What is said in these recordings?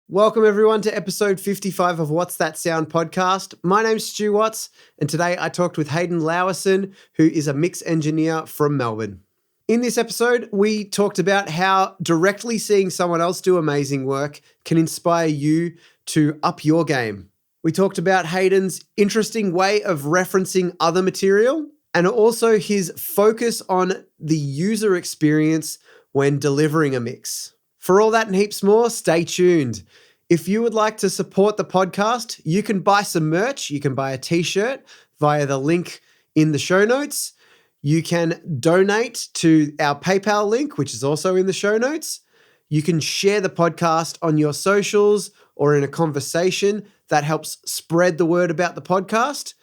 Welcome everyone to episode 55 of What's That Sound podcast. My name's Stu Watts, and today I talked with Hayden Lauersen, who is a mix engineer from Melbourne. In this episode, we talked about how directly seeing someone else do amazing work can inspire you to up your game. We talked about Hayden's interesting way of referencing other material and also his focus on the user experience when delivering a mix. For all that and heaps more, stay tuned. If you would like to support the podcast, you can buy some merch. You can buy a t-shirt via the link in the show notes. You can donate to our PayPal link, which is also in the show notes. You can share the podcast on your socials or in a conversation that helps spread the word about the podcast.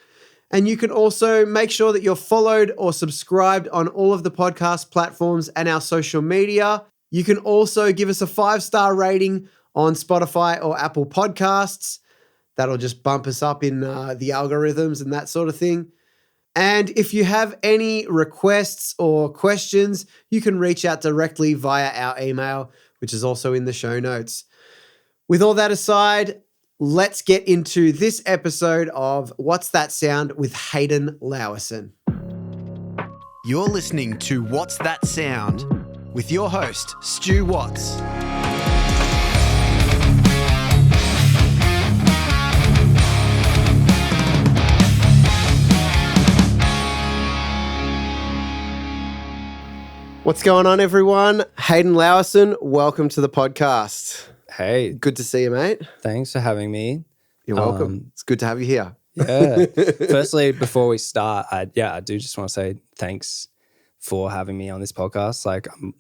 And you can also make sure that you're followed or subscribed on all of the podcast platforms and our social media. You can also give us a 5-star rating on Spotify or Apple Podcasts. That'll just bump us up in the algorithms and that sort of thing. And if you have any requests or questions, you can reach out directly via our email, which is also in the show notes. With all that aside, let's get into this episode of What's That Sound with Hayden Lauersen. You're listening to What's That Sound with your host, Stu Watts. What's going on, everyone? Hayden Lauersen, welcome to the podcast. Hey. Good to see you, mate. Thanks for having me. You're welcome. It's good to have you here. Yeah. Firstly, before we start, I do just want to say thanks for having me on this podcast. Like, I'm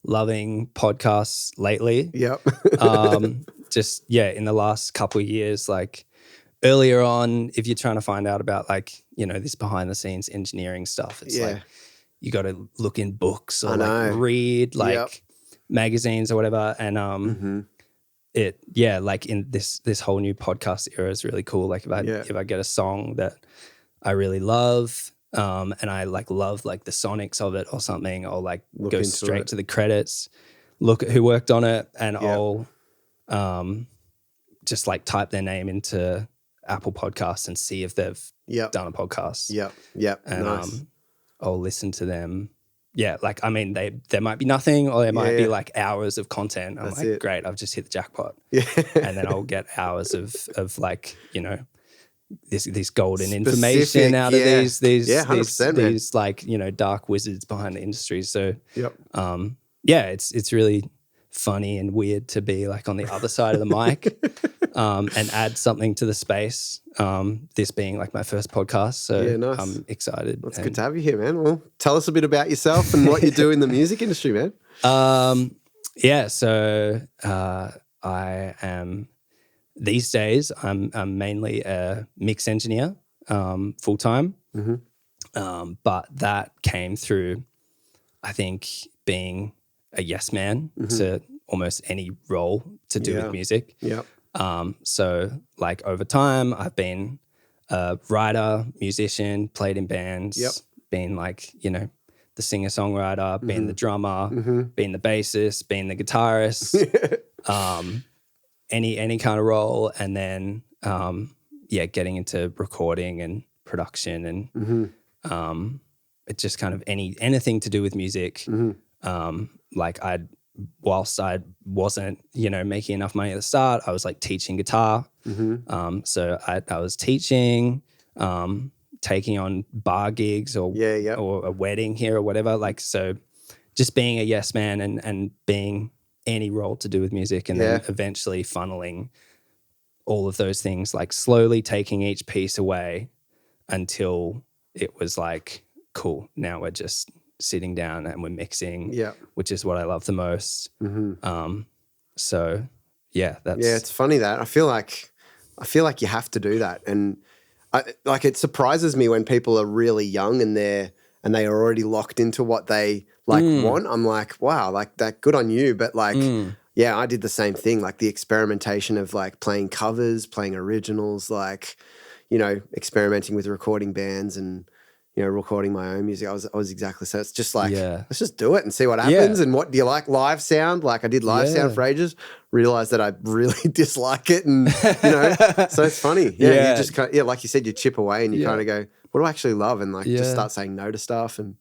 loving podcasts lately. Yep. In the last couple of years, like earlier on, if you're trying to find out about this behind the scenes engineering stuff, it's like you got to look in books or read magazines or whatever. And in this whole new podcast era is really cool. Like if I get a song that I really love, and I love the sonics of it or something, I'll go straight to the credits, look at who worked on it, and I'll just type their name into Apple Podcasts and see if they've done a podcast. Yep. And nice. I'll listen to them. Yeah, there might be nothing, or there might be hours of content. I'm great, I've just hit the jackpot. Yeah. And then I'll get hours of this golden information out of these dark wizards behind the industry. So it's really funny and weird to be on the other side of the mic and add something to the space. This being my first podcast, so nice. I'm excited. It's good to have you here, man. Well, tell us a bit about yourself and what you do in the music industry, man. So I am. These days, I'm mainly a mix engineer, full time. Mm-hmm. But that came through, I think, being a yes man to almost any role to do with music. Yep. So over time, I've been a writer, musician, played in bands, been the singer-songwriter, been the drummer, been the bassist, been the guitarist. Any kind of role, and then getting into recording and production and it's just kind of anything to do with music. Whilst I wasn't making enough money at the start, I was teaching guitar. So I was teaching, taking on bar gigs or a wedding here or whatever. So just being a yes man and being any role to do with music, and then eventually funneling all of those things, slowly taking each piece away until it was cool, now we're just sitting down and we're mixing, which is what I love the most. It's funny that I feel like you have to do that, and it surprises me when people are really young and they are already locked into what they want. I'm like, wow, that good on you. But I did the same thing. The experimentation of playing covers, playing originals, experimenting with recording bands and recording my own music, I was exactly so. It's just like, let's just do it and see what happens. And what do you like? Live sound? Like I did live sound for ages, realized that I really dislike it. And, so it's funny. Yeah. You just kind of, like you said, you chip away and you kind of go, what do I actually love? And like just start saying no to stuff. And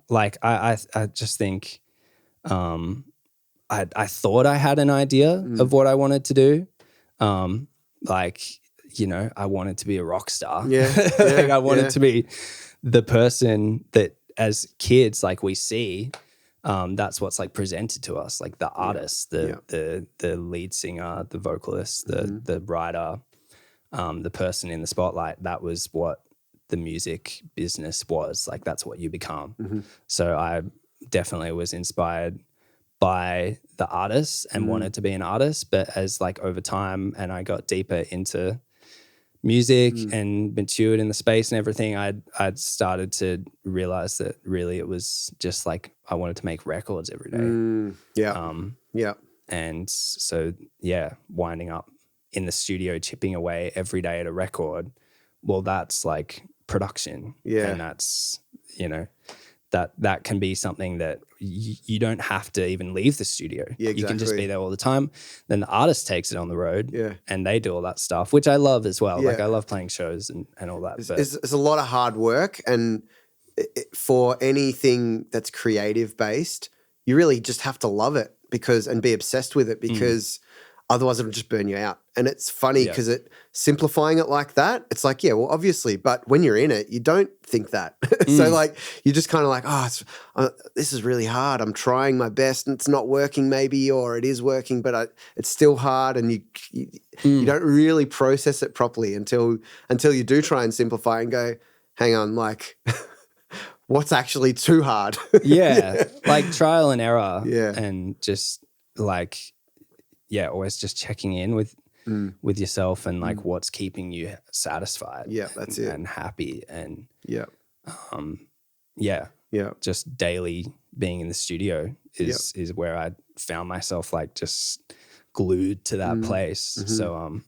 like I just think I thought I had an idea of what I wanted to do. Like, I wanted to be a rock star. Like I wanted to be the person that as kids, like we see, that's what's like presented to us, like the artist, the lead singer, the vocalist, the writer, the person in the spotlight. That was what the music business was. Like that's what you become. So I definitely was inspired by the artist and wanted to be an artist. But as like over time and I got deeper into music and matured in the space and everything, I'd started to realize that really it was just like I wanted to make records every day. And so winding up in the studio chipping away every day at a record, well, that's like production. And that's, that can be something that you don't have to even leave the studio. You can just be there all the time. Then the artist takes it on the road and they do all that stuff, which I love as well. Like I love playing shows and all that. It's a lot of hard work, and for anything that's creative based, you really just have to love it and be obsessed with it because otherwise it'll just burn you out. And it's funny because simplifying it like that, it's like, well, obviously, but when you're in it, you don't think that. So like, you're just kind of like, this is really hard. I'm trying my best and it's not working maybe, or it is working, but it's still hard. And you don't really process it properly until you do try and simplify and go, hang on, like what's actually too hard? Like trial and error and just like, always just checking in with yourself and like what's keeping you satisfied. That's it. And happy and just daily being in the studio is where I found myself like just glued to that place. So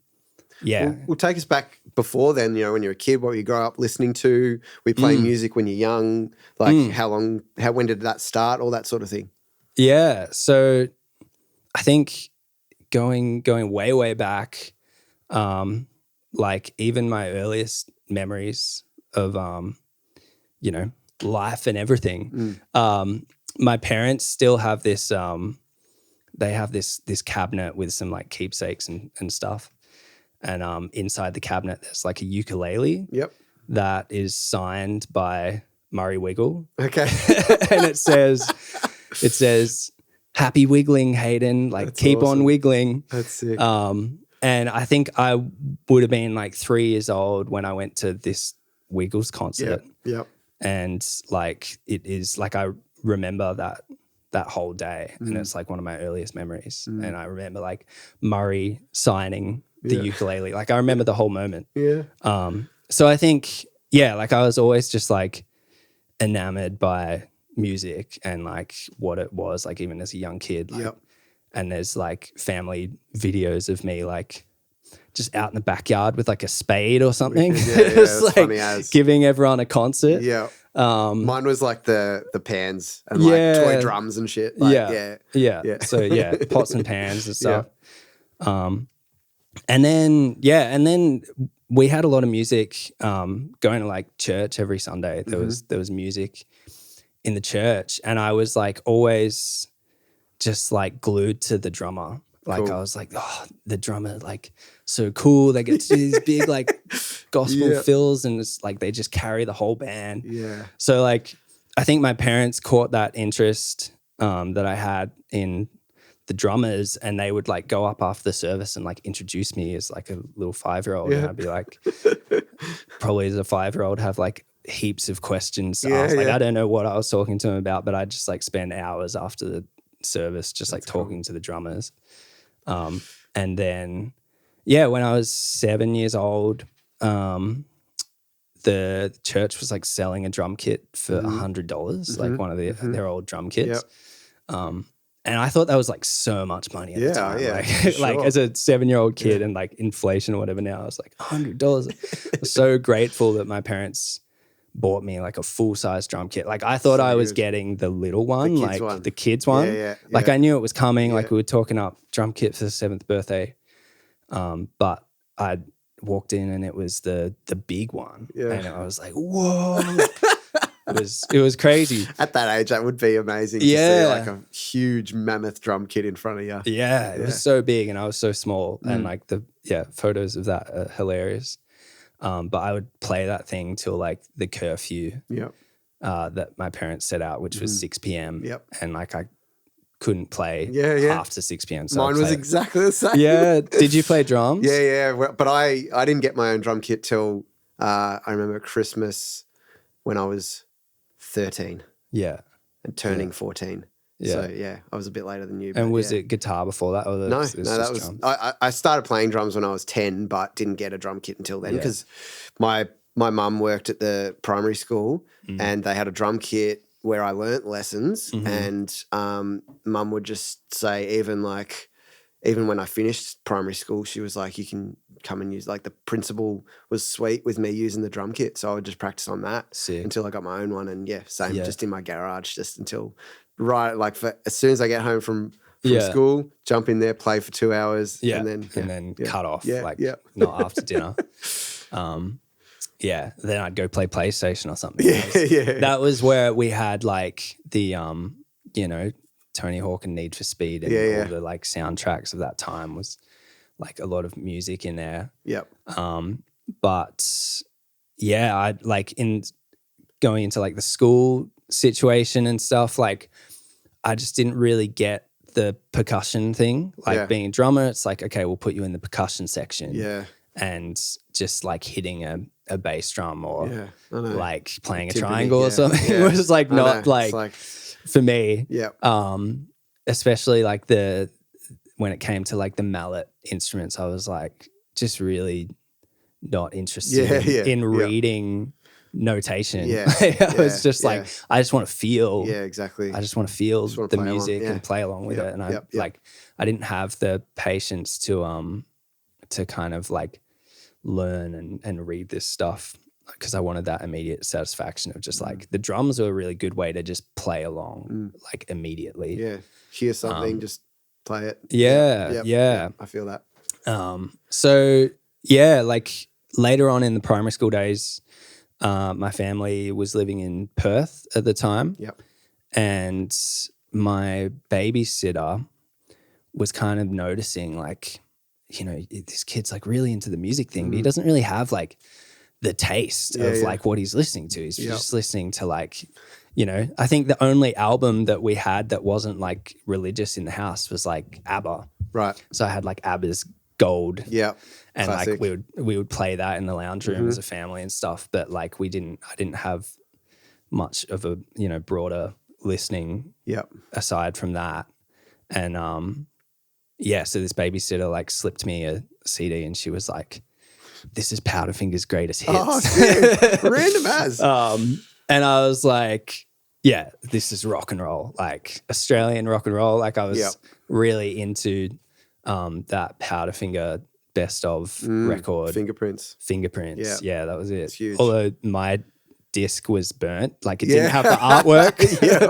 We'll take us back before then, when you're a kid, what you grow up listening to, were you playing music when you're young, like when did that start, all that sort of thing? So I think going way back, like even my earliest memories of life and everything, my parents still have this they have this cabinet with some like keepsakes and stuff, and inside the cabinet there's like a ukulele that is signed by Murray Wiggle, and it says happy wiggling, Hayden, like that's keep awesome. On wiggling. That's sick. And I think I would have been like 3 years old when I went to this Wiggles concert. And like it is like I remember that whole day, and it's like one of my earliest memories. And I remember like Murray signing the ukulele. Like I remember the whole moment. So I think like I was always just like enamored by music and like what it was like even as a young kid, like, and there's like family videos of me like just out in the backyard with like a spade or something, just like giving everyone a concert. Mine was like the pans and like toy drums and shit, like, so pots and pans and stuff. And then we had a lot of music, going to like church every Sunday. There was music in the church, and I was like always just like glued to the drummer. Like I was like, the drummer, like so cool. They get to do these big like gospel fills, and it's like they just carry the whole band. So like I think my parents caught that interest that I had in the drummers, and they would like go up after the service and like introduce me as like a little 5-year-old, and I'd be like, probably as a 5-year-old, have like heaps of questions to ask. Like I don't know what I was talking to him about, but I'd just like spend hours after the service just like talking to the drummers. And then when I was 7 years old, the church was like selling a drum kit for $100, like one of their old drum kits. And I thought that was like so much money at the time. Yeah, like, sure. like as a 7-year-old kid and like inflation or whatever now, I was like $100. I was so grateful that my parents bought me like a full-size drum kit. Like I thought I was getting the little one, the kids one. Yeah. Like I knew it was coming. Like we were talking up drum kit for the 7th birthday. But I walked in and it was the big one. Yeah. And I was like, whoa. It was crazy. At that age, that would be amazing to see like a huge mammoth drum kit in front of you. Yeah, it was so big and I was so small. And like photos of that are hilarious. But I would play that thing till like the curfew that my parents set out, which was 6 p.m. Yep. And like I couldn't play after 6 p.m. So mine was exactly the same. Yeah. Did you play drums? Yeah. But I didn't get my own drum kit till I remember Christmas when I was 13. Yeah. And turning 14. Yeah. So I was a bit later than you. And was it guitar before that? Or No, that was drums? I started playing drums when I was 10, but didn't get a drum kit until then because my mum worked at the primary school and they had a drum kit where I learnt lessons and mum would just say even when I finished primary school, she was like, you can come and use, like the principal was sweet with me using the drum kit. So I would just practice on that until I got my own one. And just in my garage, just until as soon as I get home from school, jump in there, play for 2 hours and then cut off not after dinner. Then I'd go play PlayStation or something. That was where we had like the, Tony Hawk and Need for Speed and all the like soundtracks of that time was like a lot of music in there. Yep. But I'd like in going into like the school situation and stuff, like I just didn't really get the percussion thing. Like being a drummer, it's like, okay, we'll put you in the percussion section. Yeah. And just like hitting a bass drum or like playing a triangle or something. It was like not like for me. Yeah. Especially like when it came to like the mallet instruments, I was like just really not interested in reading notation. I was just like, I just want to feel. Yeah, exactly. I just want to feel the music and play along with it. And I didn't have the patience to kind of like learn and read this stuff because I wanted that immediate satisfaction of just like the drums were a really good way to just play along like immediately. Yeah. Hear something, just play it. Yeah. I feel that. So like later on in the primary school days, my family was living in Perth at the time. Yep. And my babysitter was kind of noticing like, this kid's like really into the music thing, but he doesn't really have like the taste of like what he's listening to. He's just listening to like, I think the only album that we had that wasn't like religious in the house was like ABBA. Right. So I had like ABBA's Gold. Yeah. And classic. Like we would play that in the lounge room as a family and stuff. But like I didn't have much of a, broader listening aside from that. And so this babysitter like slipped me a CD and she was like, this is Powderfinger's greatest hits. Oh, shit. Random as. And I was like, this is rock and roll, like Australian rock and roll. Like I was really into that Powderfinger best of record. Fingerprints. Yeah, that was it. It's huge. Although my disc was burnt, like it didn't have the artwork.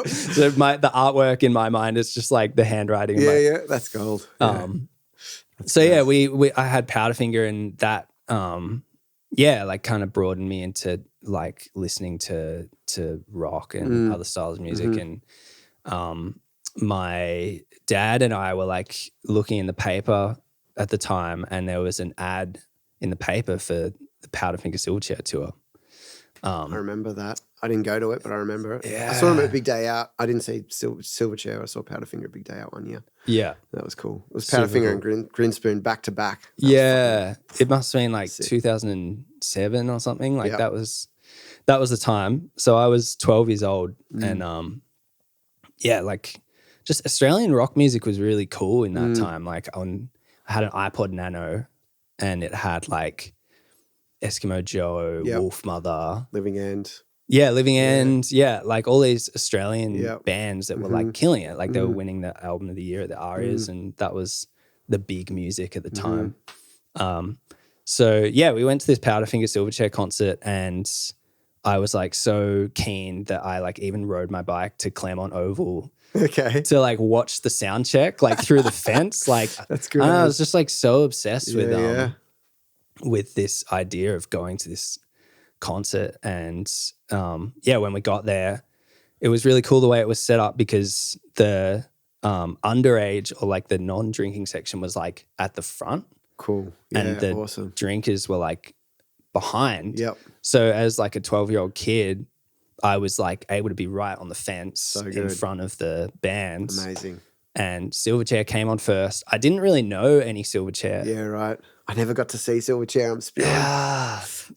So the artwork in my mind is just like the handwriting. That's gold. I had Powderfinger and that like kind of broadened me into like listening to rock and other styles of music. And my dad and I were like looking in the paper at the time and there was an ad in the paper for the Powderfinger Silverchair tour. I remember that. I didn't go to it, but I remember it. Yeah. I saw him at Big Day Out. I didn't see Silverchair. I saw Powderfinger at Big Day Out one year. Yeah. That was cool. It was Powderfinger and Grinspoon back to back. It must have been like 2007 or something. Like that was the time. So I was 12 years old and like just Australian rock music was really cool in that time. Like I had an iPod Nano and it had like Eskimo Joe, Wolf Mother, Living End. Living End, like all these Australian bands that were like killing it, like they were winning the album of the year at the Arias, and that was the big music at the time. So we went to this Powderfinger Silverchair concert, and I was like so keen that I like even rode my bike to Claremont Oval to like watch the sound check like through the fence. Like that's good. I was just like so obsessed with this idea of going to this concert. And when we got there, it was really cool the way it was set up, because the underage or like the non-drinking section was like at the front. Cool. And the awesome. drinkers were like behind. Yep. So as like a 12-year-old kid, I was like able to be right on the fence in front of the bands. Amazing. And Silverchair came on first. I didn't really know any Silverchair. Yeah, right. I never got to see Silverchair. I'm spewing.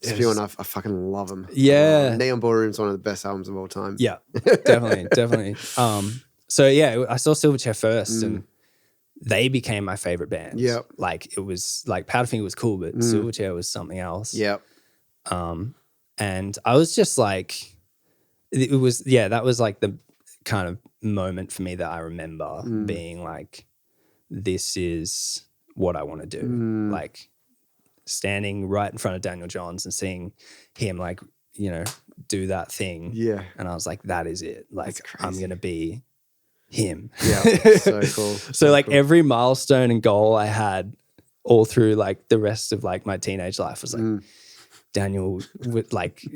Spewing. I fucking love them. Yeah. Neon Ballroom's one of the best albums of all time. Yeah, definitely. So I saw Silverchair first, and they became my favorite band. Yep. Like it was like Powderfinger was cool, but Silverchair was something else. Yep. And I was just like, it was that was like the kind of moment for me that I remember being like, this is what I want to do. Like standing right in front of Daniel Johns and seeing him like, you know, do that thing. Yeah. And I was like, that is it. Like I'm going to be him. Yeah. So cool. So like every milestone and goal I had all through like the rest of like my teenage life was like, Daniel would like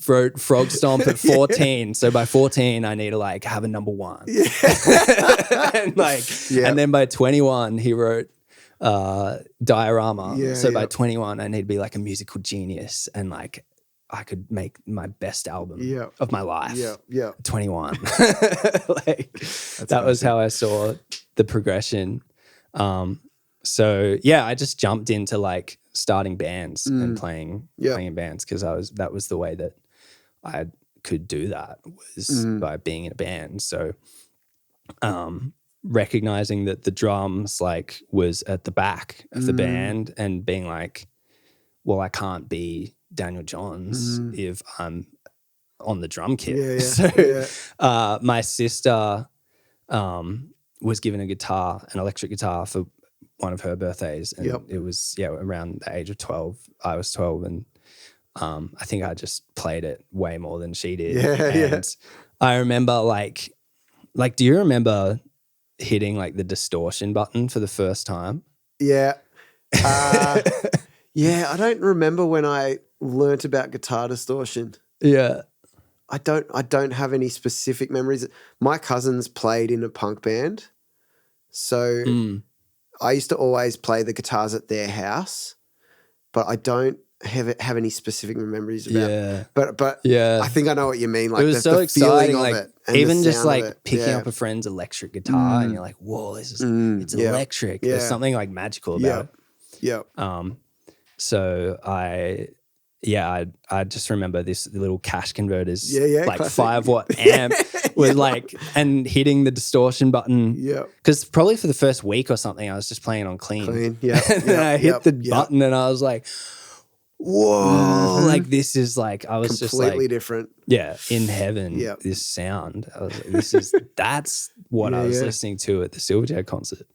wrote Frog Stomp at 14. So by 14, I need to like have a number one. And like, and then by 21, he wrote Diorama. So by 21, I need to be like a musical genius, and like I could make my best album of my life. 21. Like that was how I saw the progression. So I just jumped into like starting bands and playing in bands, because that was the way that I could do that, was by being in a band. So recognizing that the drums like was at the back of the band, and being like, well, I can't be Daniel Johns if I'm on the drum kit. So my sister was given a guitar, an electric guitar, for one of her birthdays, and it was around the age of 12. I was 12, and I think I just played it way more than she did. And I remember like do you remember hitting like the distortion button for the first time? I don't remember when I learnt about guitar distortion. I don't have any specific memories. My cousins played in a punk band, so I used to always play the guitars at their house, but I don't have any specific memories about. But I think I know what you mean. Like it was so exciting, like it, even just like picking up a friend's electric guitar, and you're like, whoa, this is it's electric. There's something like magical about it. So I just remember this little cash converters, like classic. 5-watt amp with like, and hitting the distortion button. Because probably for the first week or something, I was just playing on clean. And then I hit the button, and I was like, whoa, like this is like, I was just like. Completely different. In heaven, this sound. I was like, that's what I was listening to at the Silverchair concert.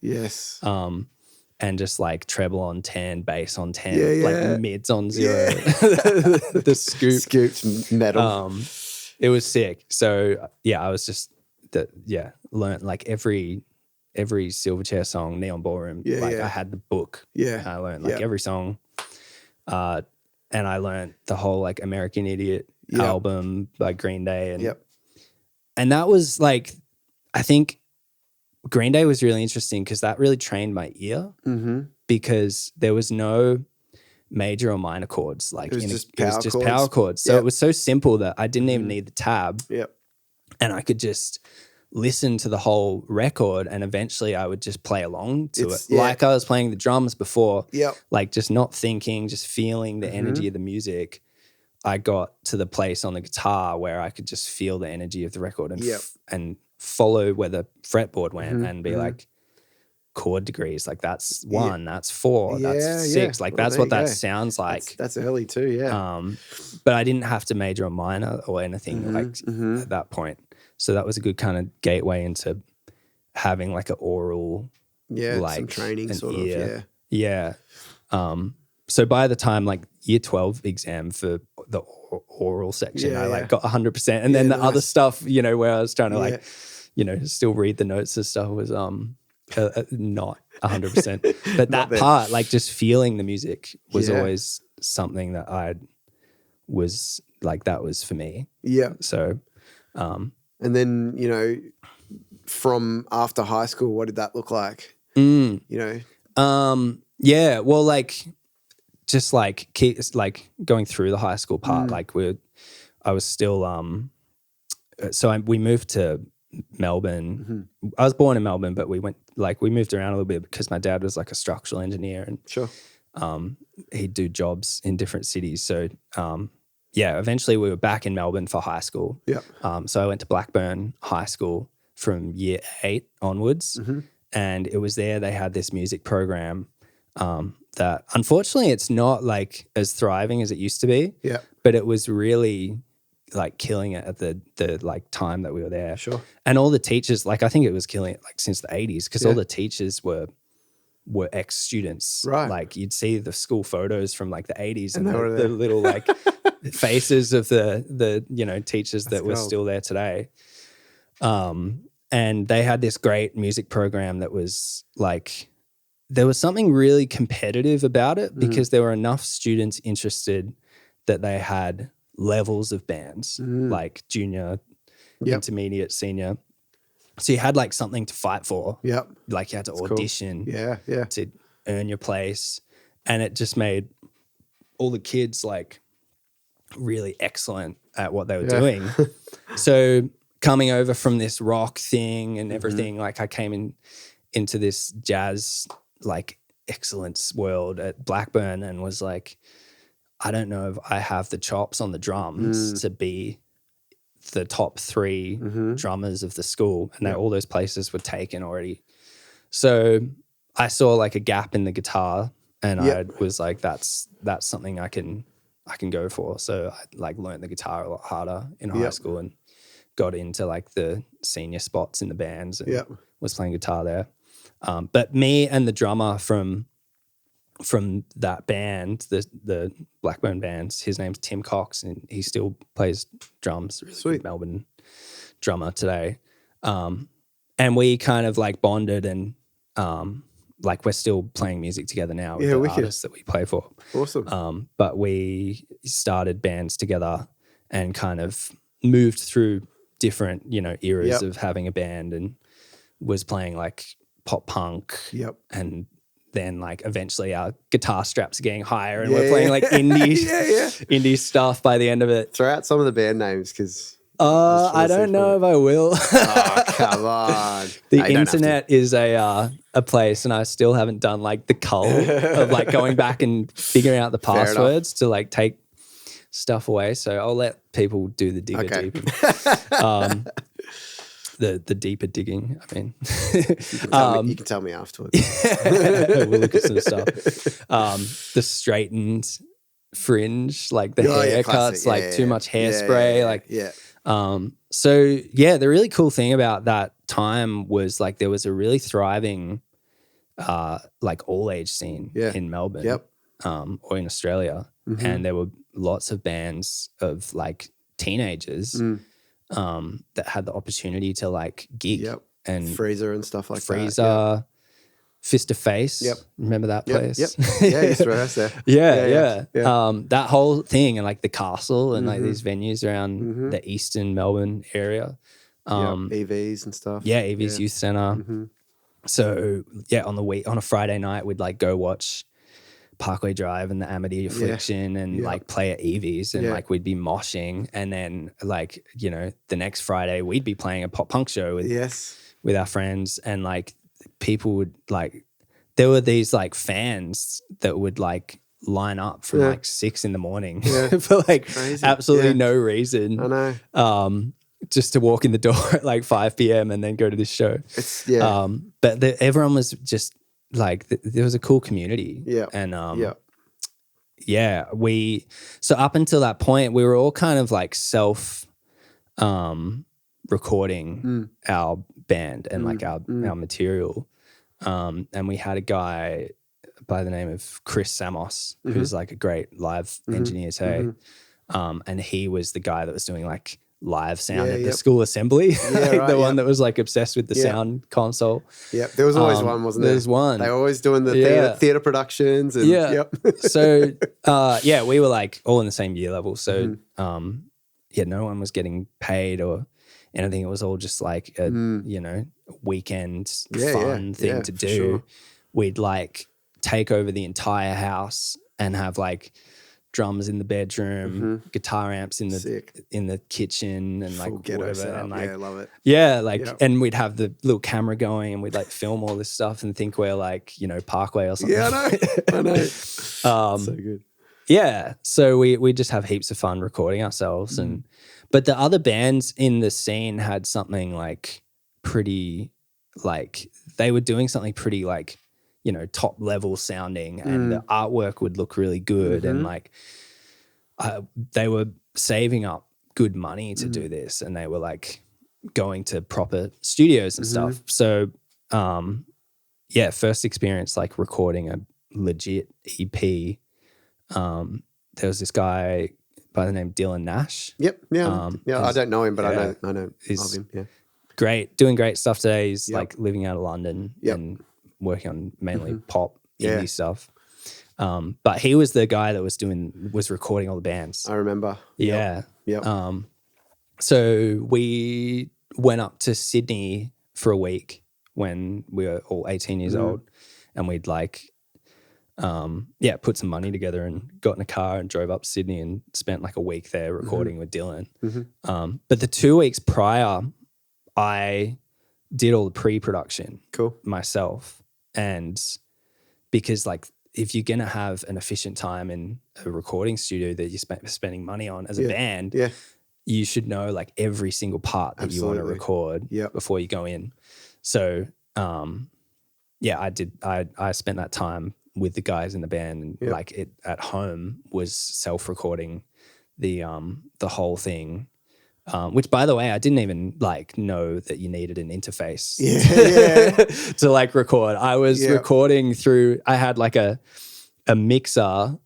And just like treble on 10, bass on 10, like mids on 0. The scooped metal. It was sick. So I was just learned like every Silverchair song, Neon Ballroom. I had the book. I learned like every song. And I learned the whole like American Idiot album by Green Day. And that was like, I think Green Day was really interesting, because that really trained my ear, because there was no major or minor chords. Like it was just power chords. So it was so simple that I didn't even need the tab. And I could just listen to the whole record, and eventually I would just play along to it. Like I was playing the drums before, like just not thinking, just feeling the energy of the music. I got to the place on the guitar where I could just feel the energy of the record and follow where the fretboard went, and be like, chord degrees. Like that's 1, that's 4, that's 6. Like that's what that sounds like. That's early too, yeah. But I didn't have to major on minor or anything at that point. So that was a good kind of gateway into having like an oral, like some training sort of, yeah. So by the time like year 12 exam for the oral section, I like got 100%. And then the other stuff, where I was trying to like, still read the notes and stuff was not 100%. But that part, like just feeling the music was always something that I was like, that was for me. Yeah. So, and then, from after high school, what did that look like? Yeah, well, like just like going through the high school part, like I was still we moved to Melbourne. I was born in Melbourne, but we moved around a little bit because my dad was like a structural engineer and he'd do jobs in different cities. So eventually we were back in Melbourne for high school. So I went to Blackburn High School from year 8 onwards. And it was there they had this music program that unfortunately it's not like as thriving as it used to be. Yeah. But it was really like killing it at the like time that we were there. Sure. And all the teachers, like I think it was killing it like since the 80s because all the teachers were ex-students. Right. Like you'd see the school photos from like the 80s and the little like faces of the teachers that were still there today. And they had this great music program that was like, there was something really competitive about it because there were enough students interested that they had levels of bands, like junior, intermediate, senior. So you had like something to fight for. Yep. Like you had to audition to earn your place. And it just made all the kids like really excellent at what they were doing. So coming over from this rock thing and everything, like I came into this jazz like excellence world at Blackburn and was like, I don't know if I have the chops on the drums to be the top 3 drummers of the school. And all those places were taken already. So I saw like a gap in the guitar and I was like, that's something I can go for. So I like learned the guitar a lot harder in high school and got into like the senior spots in the bands and was playing guitar there. But me and the drummer from that band, the Blackburn bands, his name's Tim Cox and he still plays drums, really good Melbourne drummer today. And we kind of like bonded and like we're still playing music together now with the artists that we play for. Awesome. But we started bands together and kind of moved through different, eras of having a band and was playing like pop punk. And then like eventually our guitar straps are getting higher and we're playing like indie stuff by the end of it. Throw out some of the band names because I don't know if I will. Oh, come on. The internet is a place and I still haven't done like the cull of like going back and figuring out the passwords to like take stuff away. So I'll let people do the digger deep. The deeper digging, I mean. You can tell me afterwards. We'll look at some stuff. The straightened fringe, like the haircuts, like too much hairspray. So the really cool thing about that time was like there was a really thriving like all age scene in Melbourne or in Australia. And there were lots of bands of like teenagers that had the opportunity to like gig and Freezer and stuff like Freezer, that. Fist to Face. Remember that place? Yeah, used to rehearse there. That whole thing and like the Castle and like these venues around the Eastern Melbourne area. EVs and stuff. EVs Youth Centre. So on a Friday night we'd like go watch Parkway Drive and the Amity Affliction and like play at Evie's and like we'd be moshing and then like the next Friday we'd be playing a pop punk show with our friends and like people would like there were these like fans that would like line up from like 6 a.m. for like absolutely no reason. I know. just to walk in the door at like 5 p.m. and then go to this show. But everyone was just like, there was a cool community. Yeah. And so up until that point, we were all kind of like recording our band and like our material. And we had a guy by the name of Chris Samos, who's like a great live engineer today. And he was the guy that was doing like live sound at the school assembly, the one that was like obsessed with the sound console. Yep, there was always one, wasn't there? There's one. They were always doing the theater productions. And, So, we were like all in the same year level. So, no one was getting paid or anything. It was all just like a, weekend fun thing to do. Sure. We'd like take over the entire house and have like drums in the bedroom, guitar amps in the kitchen, and like whatever. And like, I love it. Yeah, like, and we'd have the little camera going, and we'd like film all this stuff and think we're like, Parkway or something. Yeah, I know. So good. Yeah, so we just have heaps of fun recording ourselves, but the other bands in the scene had something like pretty, like they were doing something pretty like, top level sounding, and the artwork would look really good. And like, they were saving up good money to do this, and they were like going to proper studios and stuff. So, first experience like recording a legit EP. There was this guy by the name Dylan Nash. Yep. Yeah. I don't know him, but I know of him. Yeah. Great, doing great stuff today. He's like living out of London and working on mainly pop indie stuff. But he was the guy that was recording all the bands. I remember. Yeah. Yep. So we went up to Sydney for a week when we were all 18 years old, and we'd like put some money together and got in a car and drove up to Sydney and spent like a week there recording with Dylan. But the 2 weeks prior, I did all the pre-production myself. And because like, if you're going to have an efficient time in a recording studio that you're spending money on as a band, you should know like every single part that you want to record before you go in. So, I did. I spent that time with the guys in the band, and like it at home was self-recording the whole thing. Which, by the way, I didn't even like know that you needed an interface to like record. I was recording through. I had like a mixer,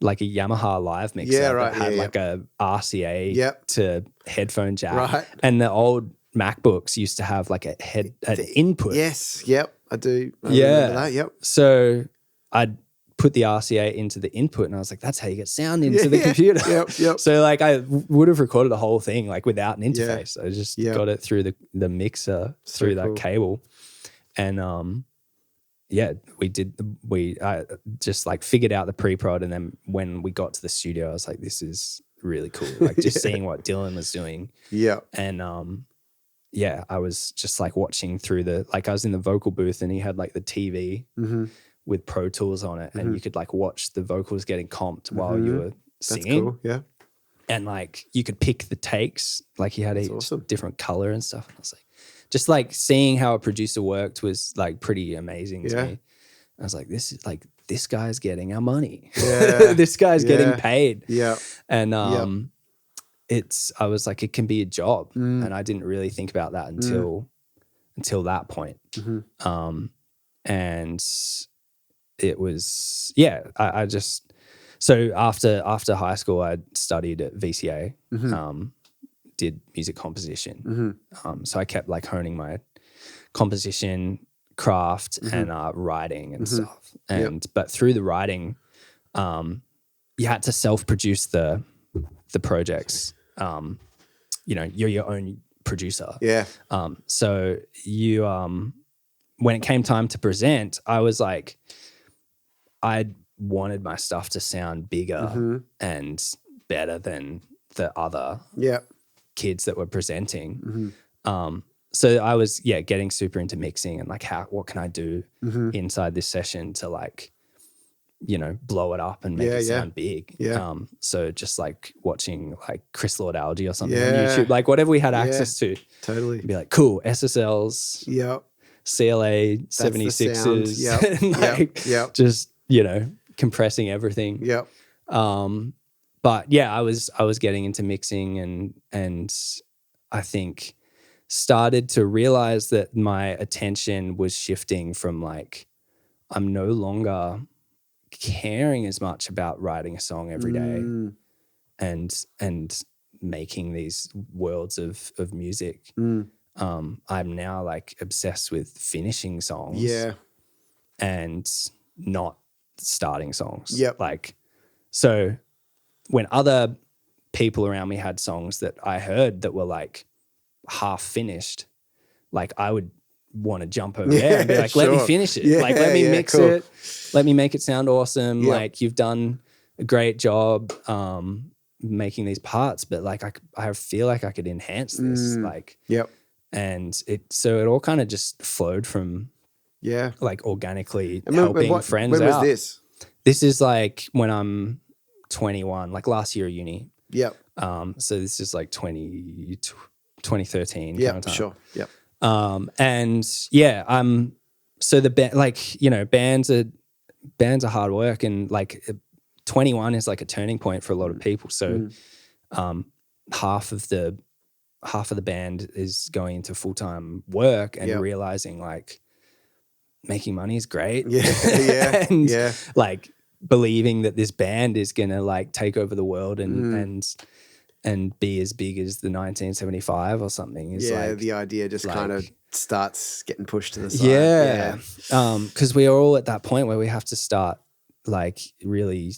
like a Yamaha live mixer that had like a RCA to headphone jack, and the old MacBooks used to have like an input. Yes, I do. I remember that. Yep. So I'd put the RCA into the input, and I was like, that's how you get sound into the computer. Yep. So like I would have recorded the whole thing like without an interface. I just got it through the mixer through that cable. And I just like figured out the pre-prod, and then when we got to the studio, I was like, this is really cool. Like just seeing what Dylan was doing. Yeah. And I was just like watching through I was in the vocal booth, and he had like the TV with Pro Tools on it, and you could like watch the vocals getting comped while you were singing. That's cool, yeah. And like you could pick the takes, like he had each different color and stuff. And I was like, just like seeing how a producer worked was like pretty amazing to me. I was like, this guy's getting our money. Yeah. This guy's getting paid. Yeah. And I was like, it can be a job. And I didn't really think about that until that point. And it was, I just, so after high school, I studied at VCA, did music composition. So I kept like honing my composition craft and writing and stuff. And, but through the writing, you had to self-produce the projects. You're your own producer. Yeah. So you, when it came time to present, I was like, I wanted my stuff to sound bigger and better than the other kids that were presenting. So I was getting super into mixing and like what can I do inside this session to like blow it up and make it sound big. Yeah. So just like watching like Chris Lord-Alge or something on YouTube, like whatever we had access to. Totally. Be like, cool, SSLs. Yep. CLA 76s. Yep. Just, compressing everything. Yep. But yeah, I was getting into mixing and I think started to realize that my attention was shifting from like, I'm no longer caring as much about writing a song every day and making these worlds of music. I'm now like obsessed with finishing songs and not starting songs. Yep. Like, so when other people around me had songs that I heard that were like half finished, like I would want to jump over there and be like, let me finish it. Like, let me mix it. Let me make it sound awesome. Yep. Like, you've done a great job making these parts, but like I feel like I could enhance this. Like, and it all kind of just flowed from like organically helping friends out. When was this? This is like when I'm 21, like last year of uni. Yep. So this is like 2013 kind of time. Sure. Yep. And yeah, so the band, like, bands are hard work, and like 21 is like a turning point for a lot of people. So half of the band is going into full-time work and realizing like making money is great. And like believing that this band is gonna like take over the world and be as big as the 1975 or something is like the idea just kind of starts getting pushed to the side. Because we are all at that point where we have to start like really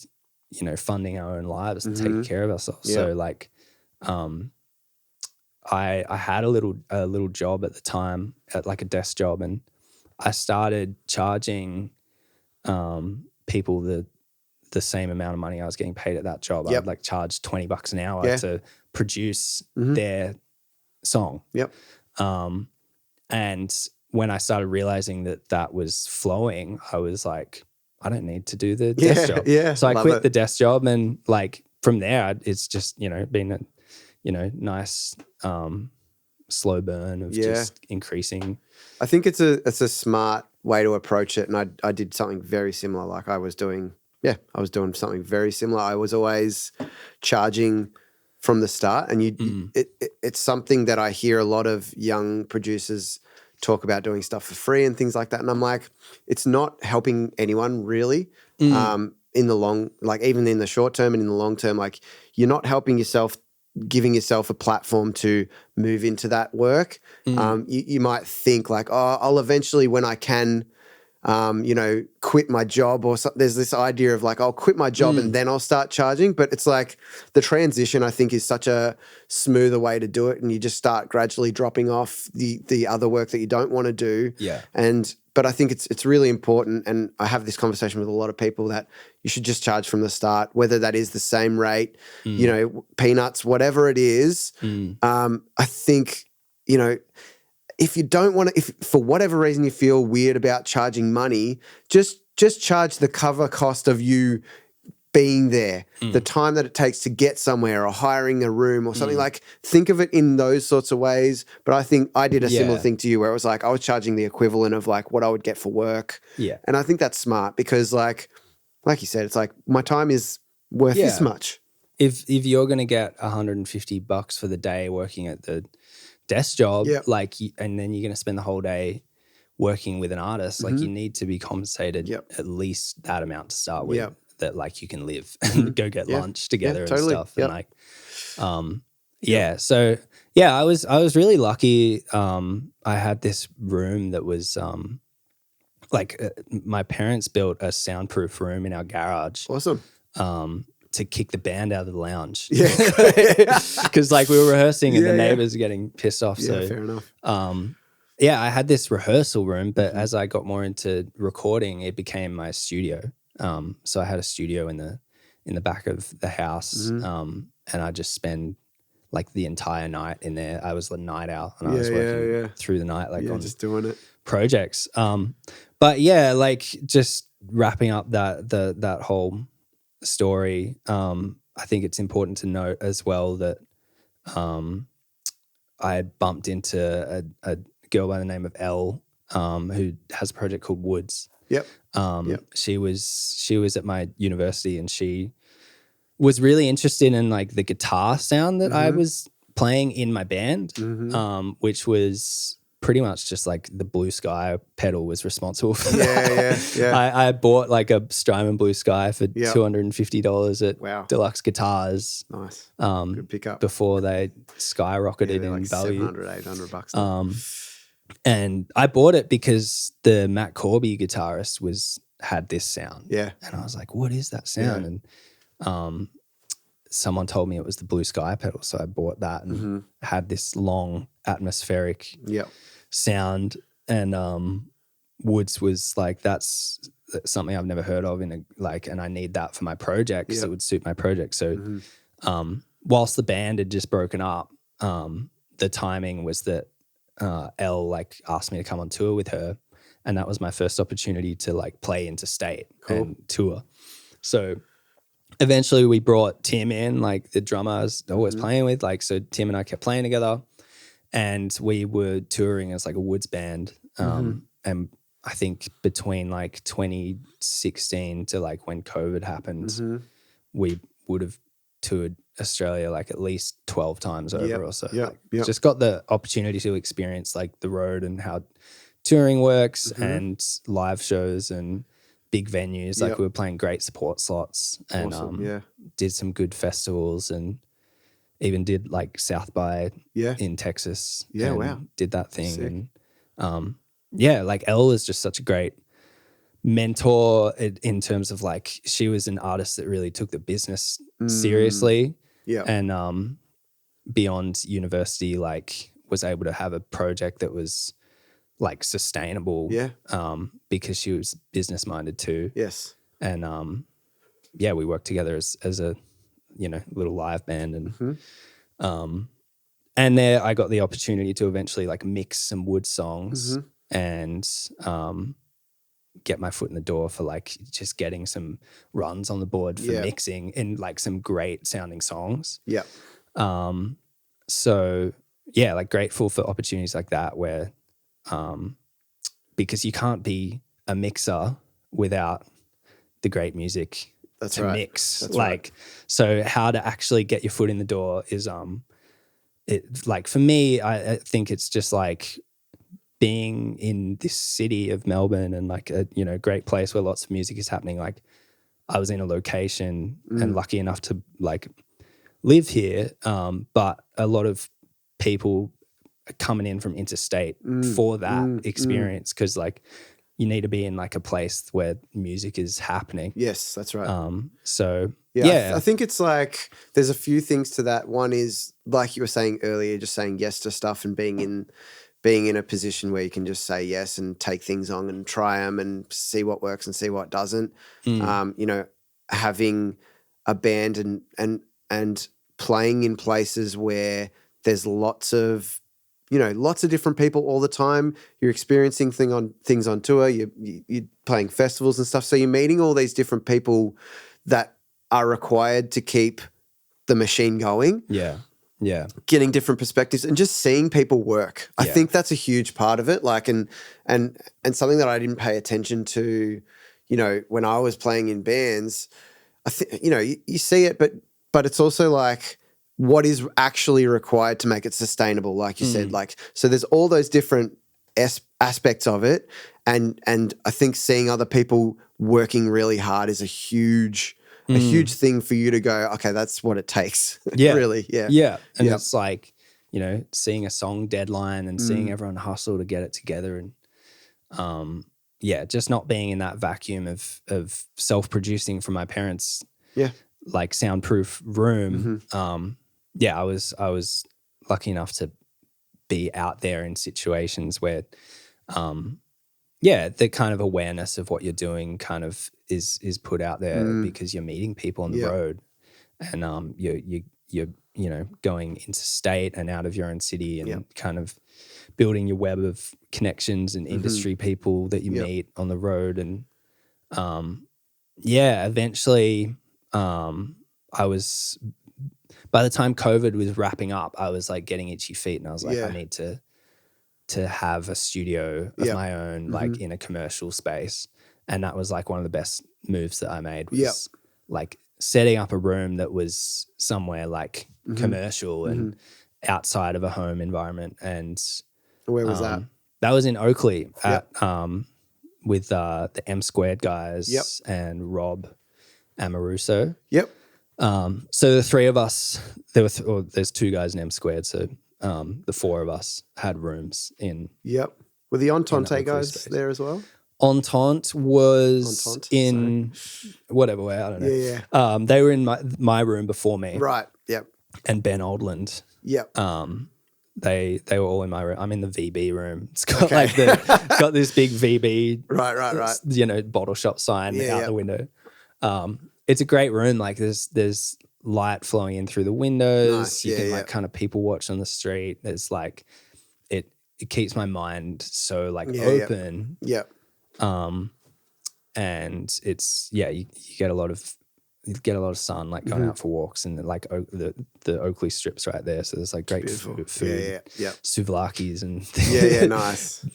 funding our own lives and taking care of ourselves. So like I had a little job at the time, at like a desk job, and I started charging people the same amount of money I was getting paid at that job. I'd like charge $20 an hour to produce their song. And when I started realizing that was flowing, I was like, I don't need to do the desk job. So I quit the desk job, and like from there, it's just been a nice slow burn of just increasing. I think it's a smart way to approach it, and I did something very similar. Like I was doing something very similar. I was always charging from the start, and it's something that I hear a lot of young producers talk about, doing stuff for free and things like that. And I'm like, it's not helping anyone really. In the long, like even in the short term and in the long term, like you're not helping yourself, giving yourself a platform to move into that work. You might think like, oh, I'll eventually, when I can, quit my job or something. There's this idea of like, I'll quit my job and then I'll start charging. But it's like the transition, I think, is such a smoother way to do it. And you just start gradually dropping off the other work that you don't want to do. But I think it's really important. And I have this conversation with a lot of people that you should just charge from the start, whether that is the same rate, peanuts, whatever it is. I think, if you don't want to, if for whatever reason you feel weird about charging money, just charge the cover cost of you being there, the time that it takes to get somewhere or hiring a room or something. Like, think of it in those sorts of ways. But I think I did a similar thing to you, where it was like I was charging the equivalent of like what I would get for work. And I think that's smart because like you said, it's like my time is worth this much. If you're going to get $150 for the day working at the desk job, and then you're going to spend the whole day working with an artist, like you need to be compensated at least that amount to start with, that like you can live and go get lunch together and stuff. And like, so I was really lucky. I had this room that was my parents built a soundproof room in our garage. Awesome. To kick the band out of the lounge. Because like we were rehearsing and the neighbors were getting pissed off. So fair enough. I had this rehearsal room, but as I got more into recording, it became my studio. So I had a studio in the back of the house, and I just spend like the entire night in there. I was the night owl, and I was working through the night, like on just doing it projects. But yeah, like just wrapping up that whole story, I think it's important to note as well that I had bumped into a girl by the name of Elle, who has a project called Woods. Yep. She was at my university, and she was really interested in like the guitar sound that I was playing in my band, which was pretty much just like the Blue Sky pedal was responsible for that. Yeah. I bought like a Strymon Blue Sky for $250 at Deluxe Guitars. Nice. Good pickup. Before they skyrocketed in like value. $700, $800. And I bought it because the Matt Corby guitarist had this sound. Yeah. And I was like, what is that sound? And someone told me it was the Blue Sky pedal. So I bought that and had this long atmospheric sound. And Woods was like, that's something I've never heard of and I need that for my project because it would suit my project. So whilst the band had just broken up, the timing was that Elle like asked me to come on tour with her, and that was my first opportunity to like play interstate and tour. So eventually we brought Tim in, like the drummer I was always playing with. Like, so Tim and I kept playing together, and we were touring as like a Woods band. And I think between like 2016 to like when COVID happened, we would have toured Australia like at least 12 times over or so. Just got the opportunity to experience like the road and how touring works and live shows and big venues. Like we were playing great support slots and did some good festivals and even did like South by in Texas. Did that thing. Sick. And like Elle is just such a great mentor in terms of like she was an artist that really took the business seriously. And beyond university, like was able to have a project that was like sustainable. Because she was business minded too. Yes. And we worked together as a little live band and there I got the opportunity to eventually like mix some Woods songs and get my foot in the door for like just getting some runs on the board for mixing in like some great sounding songs. So like grateful for opportunities like that where because you can't be a mixer without the great music to mix. So how to actually get your foot in the door is it like for me I think it's just like being in this city of Melbourne and like a great place where lots of music is happening. Like I was in a location and lucky enough to like live here, but a lot of people are coming in from interstate for that experience because like you need to be in like a place where music is happening. Yes, that's right. I think it's like there's a few things to that. One is like you were saying earlier, just saying yes to stuff and being in a position where you can just say yes and take things on and try them and see what works and see what doesn't. Having a band and playing in places where there's lots of different people all the time. You're experiencing things on tour. You're playing festivals and stuff. So you're meeting all these different people that are required to keep the machine going. Getting different perspectives and just seeing people work. I think that's a huge part of it. Like, and something that I didn't pay attention to, when I was playing in bands, I think, you see it, but it's also like what is actually required to make it sustainable. Like you said, like, so there's all those different aspects of it. And I think seeing other people working really hard is a huge thing for you to go, okay, that's what it takes. Really. And it's like, seeing a song deadline and seeing everyone hustle to get it together and just not being in that vacuum of self-producing from my parents' like soundproof room. I was lucky enough to be out there in situations where the kind of awareness of what you're doing kind of is put out there because you're meeting people on the road and you're going interstate and out of your own city and kind of building your web of connections and industry people that you meet on the road. And Eventually, I was, by the time COVID was wrapping up, I was like getting itchy feet, and I was like, I need to have a studio of my own, like in a commercial space. And that was like one of the best moves that I made was like setting up a room that was somewhere like commercial and outside of a home environment. And where was that? That was in Oakley at with the M Squared guys and Rob Amoruso. Yep. So the three of us, there's two guys in M Squared, so the four of us had rooms in. Yep. Were the Entente guys space there as well? Entente was in whatever way, I don't know. Yeah. They were in my room before me. Right. Yep. And Ben Oldland. Yep. They were all in my room. I'm in the VB room. It's got like it's got this big VB right. You know, bottle shop sign out the window. It's a great room. Like there's light flowing in through the windows. Nice. You can like kind of people watch on the street. There's like it keeps my mind so like open. Yeah. And it's you get a lot of sun, like going out for walks, and like the Oakley Strip's right there, so there's like great food, souvlakis and things. Nice.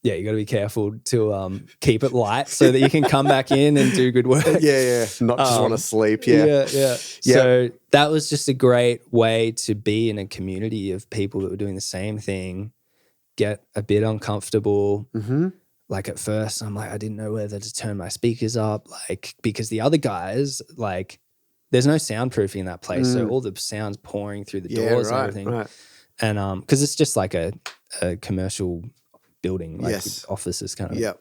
You got to be careful to keep it light so that you can come back in and do good work. Not just want to sleep. So that was just a great way to be in a community of people that were doing the same thing, get a bit uncomfortable. Like at first I'm like, I didn't know whether to turn my speakers up, like, because the other guys, like, there's no soundproofing in that place. So all the sound's pouring through the doors and everything. Right. And because it's just like a commercial building, like with offices kind of.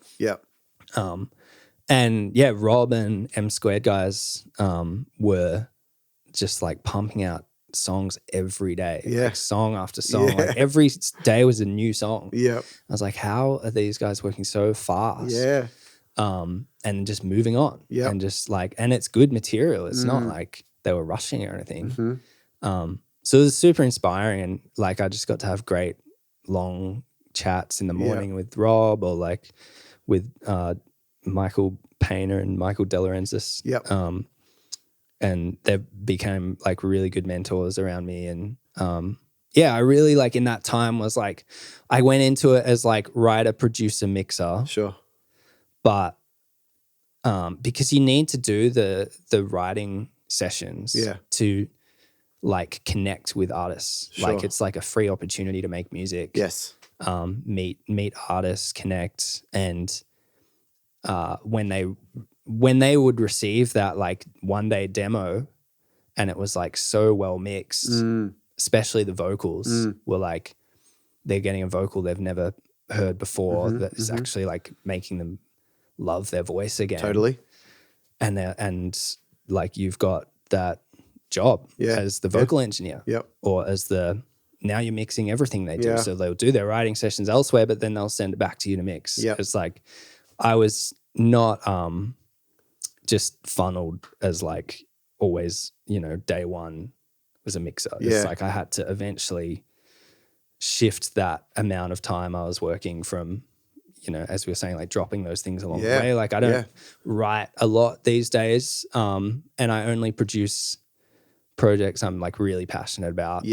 And Rob and M Squared guys were just like pumping out songs every day, like song after song. Like every day was a new song. I was like, how are these guys working so fast? And just moving on. And just like, and it's good material. It's not like they were rushing or anything. So it was super inspiring, and like I just got to have great long chats in the morning with Rob, or like with Michael Painter and Michael De Laurentiis. And they became like really good mentors around me. And I really like in that time was like, I went into it as like writer, producer, mixer. Sure. But because you need to do the writing sessions to like connect with artists. Sure. Like it's like a free opportunity to make music. Yes. Meet artists, connect. And when they would receive that like one day demo and it was like so well mixed, especially the vocals were like, they're getting a vocal they've never heard before that is actually like making them love their voice again. Totally. And like you've got that job as the vocal engineer or as now you're mixing everything they do. So they'll do their writing sessions elsewhere, but then they'll send it back to you to mix. It's like, I was not just funneled as like always, you know, day one was a mixer. It's like I had to eventually shift that amount of time I was working from, you know, as we were saying, like dropping those things along the way. Like I don't write a lot these days, and I only produce projects I'm like really passionate about.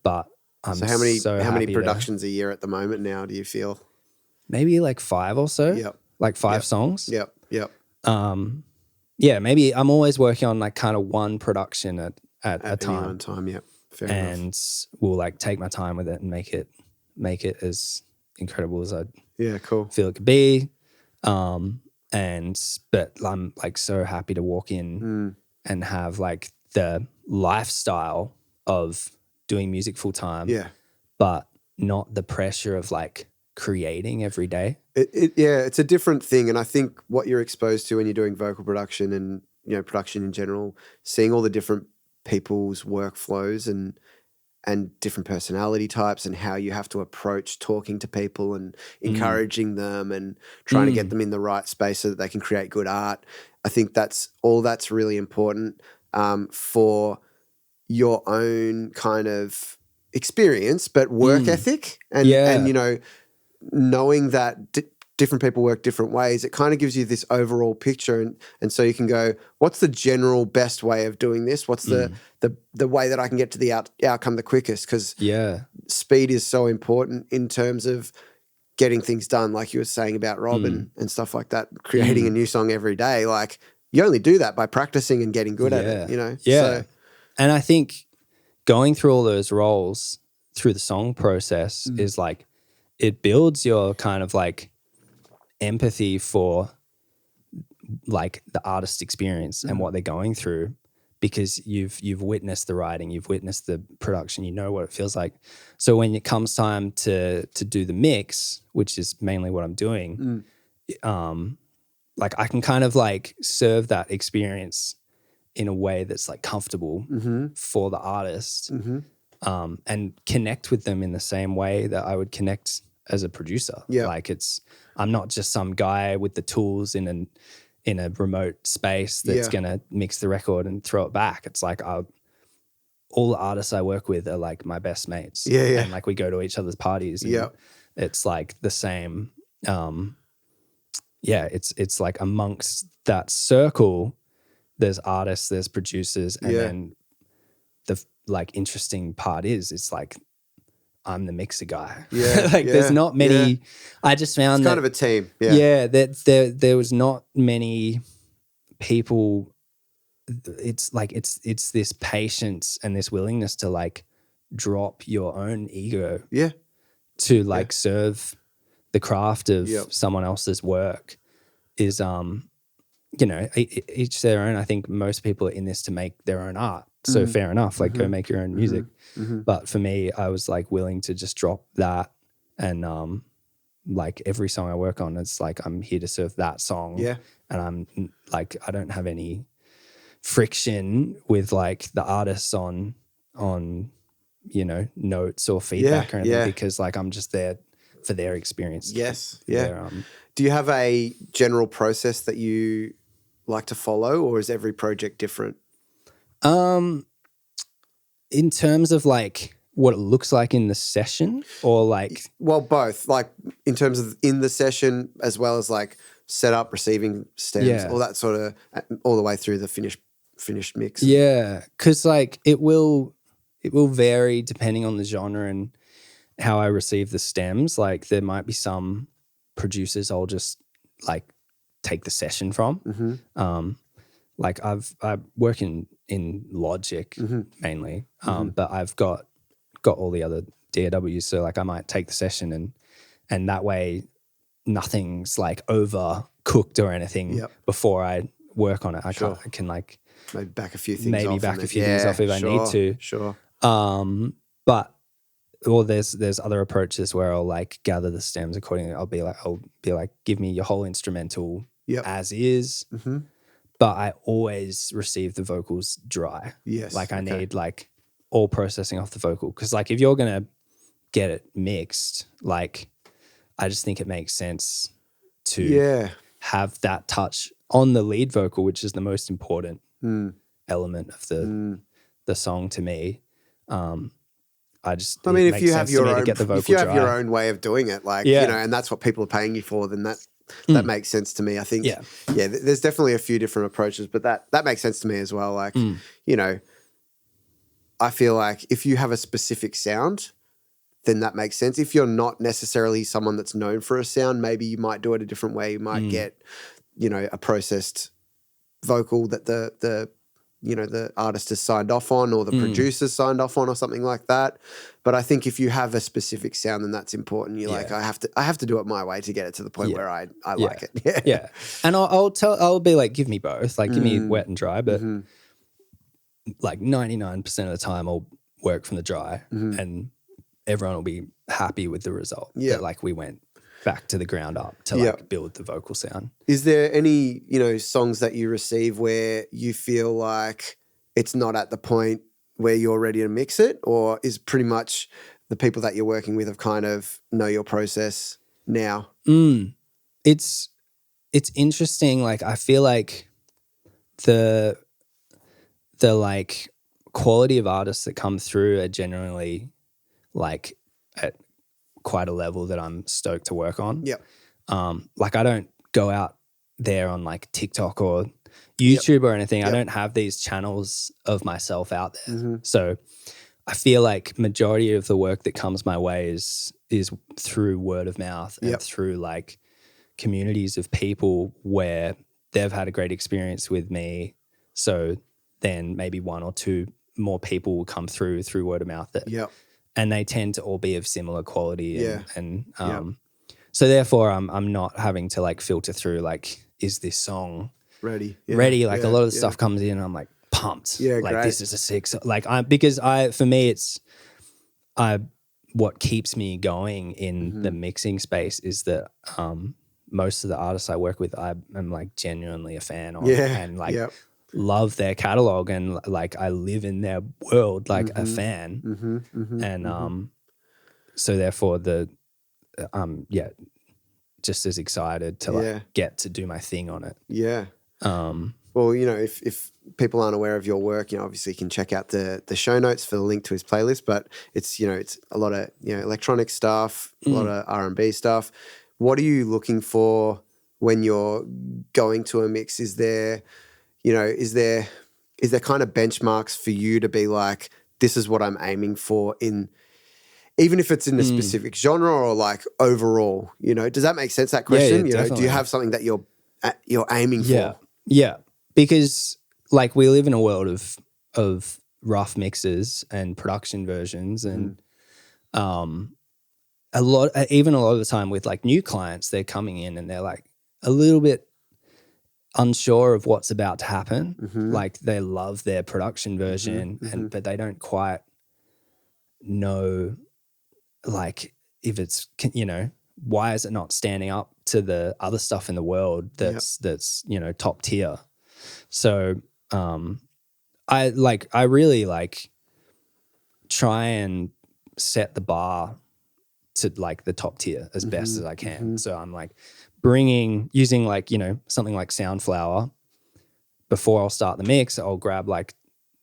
But I'm so how many productions a year at the moment now do you feel? Maybe like 5 or so. Like 5 songs. Maybe I'm always working on like kind of one production at a time. Fair enough. We'll like take my time with it and make it as incredible as I feel it could be. But I'm like so happy to walk in and have like the lifestyle of doing music full time. But not the pressure of like creating every day. It's a different thing. And I think what you're exposed to when you're doing vocal production and, you know, production in general, seeing all the different people's workflows and different personality types and how you have to approach talking to people and encouraging them and trying to get them in the right space so that they can create good art. I think that's really important for your own kind of experience, but work ethic and you know, knowing that different people work different ways. It kind of gives you this overall picture, and so you can go, what's the general best way of doing this? What's the way that I can get to the outcome the quickest? Because speed is so important in terms of getting things done, like you were saying about Rob and stuff like that, creating a new song every day. Like, you only do that by practicing and getting good at it, you know? Yeah. So, and I think going through all those roles through the song process is like, it builds your kind of like empathy for like the artist experience and what they're going through, because you've witnessed the writing, you've witnessed the production, you know what it feels like. So when it comes time to do the mix, which is mainly what I'm doing, like I can kind of like serve that experience in a way that's like comfortable for the artist, and connect with them in the same way that I would connect as a producer. Like I'm not just some guy with the tools in a remote space that's gonna mix the record and throw it back. It's like all the artists I work with are like my best mates. And like we go to each other's parties. And it's like the same. It's like amongst that circle, there's artists, there's producers, and then the like interesting part is it's like I'm the mixer guy. There's not many. I just found it's kind of a team. That there was not many people. It's like it's this patience and this willingness to like drop your own ego. To like serve the craft of someone else's work is you know, each their own. I think most people are in this to make their own art. So fair enough, like go make your own music. But for me, I was like willing to just drop that, and like every song I work on, it's like I'm here to serve that song. And I'm like, I don't have any friction with like the artists on you know, notes or feedback or anything, because like I'm just there for their experience. Do you have a general process that you like to follow, or is every project different? In terms of like what it looks like in the session, or like, well, both, like in terms of in the session as well as like setup, receiving stems, all that sort of, all the way through the finished mix. Because like it will vary depending on the genre and how I receive the stems. Like there might be some producers I'll just like take the session from. Like I work in Logic mainly, but I've got all the other DAWs. So like I might take the session and that way nothing's like overcooked or anything before I work on it. I can like maybe back a few things off if I need to. But or there's other approaches where I'll like gather the stems accordingly. I'll be like, give me your whole instrumental as is. But I always receive the vocals dry. Like I need like all processing off the vocal. Because like if you're going to get it mixed, like I just think it makes sense to have that touch on the lead vocal, which is the most important element of the song to me. I mean, if you have your own way of doing it, like, you know, and that's what people are paying you for, then that makes sense to me. I think, there's definitely a few different approaches, but that makes sense to me as well. Like, you know, I feel like if you have a specific sound, then that makes sense. If you're not necessarily someone that's known for a sound, maybe you might do it a different way. You might get, you know, a processed vocal that the you know, the artist has signed off on, or the producer's signed off on, or something like that. But I think if you have a specific sound, then that's important. You're like, I have to do it my way to get it to the point where I like it. And I'll be like, give me both. Like, give me wet and dry. But like 99% of the time I'll work from the dry and everyone will be happy with the result. That like we went back to the ground up to like build the vocal sound. Is there any, you know, songs that you receive where you feel like it's not at the point where you're ready to mix it, or is pretty much the people that you're working with have kind of know your process now? It's interesting. Like I feel like the like quality of artists that come through are generally like at quite a level that I'm stoked to work on. like I don't go out there on like TikTok or YouTube or anything. I don't have these channels of myself out there. So I feel like majority of the work that comes my way is through word of mouth and through like communities of people where they've had a great experience with me. So then maybe one or two more people will come through word of mouth and they tend to all be of similar quality and so therefore I'm not having to like filter through like, is this song ready? Like a lot of the stuff comes in and I'm like pumped. Like great. This is a sick song. Like for me it's what keeps me going in the mixing space is that most of the artists I work with I'm like genuinely a fan of and like love their catalog and like I live in their world like a fan and so therefore just as excited to like get to do my thing on it. Well, you know, if people aren't aware of your work, you know, obviously you can check out the show notes for the link to his playlist, but it's, you know, it's a lot of, you know, electronic stuff, a lot of R&B stuff. What are you looking for when you're going to a mix? Is there, you know, is there kind of benchmarks for you to be like, this is what I'm aiming for in, even if it's in a specific genre or like overall, you know, does that make sense, that question? You know, do you have something that you're aiming for? Yeah. Because like we live in a world of rough mixes and production versions and a lot of the time with like new clients, they're coming in and they're like a little bit unsure of what's about to happen. Like they love their production version but they don't quite know like if it's, you know, why is it not standing up to the other stuff in the world that's you know, top tier. So I really like try and set the bar to like the top tier as best as I can. So I'm like using like, you know, something like Soundflower. Before I'll start the mix, I'll grab like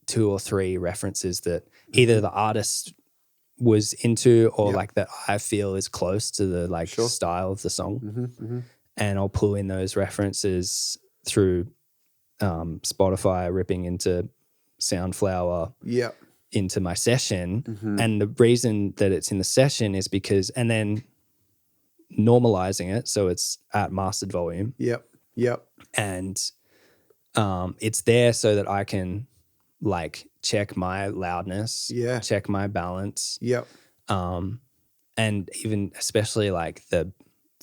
2 or 3 references that either the artist was into or like that I feel is close to the like style of the song. And I'll pull in those references through Spotify, ripping into Soundflower into my session. And the reason that it's in the session is because, and then normalizing it so it's at mastered volume. And it's there so that I can like check my loudness, check my balance. And even especially like the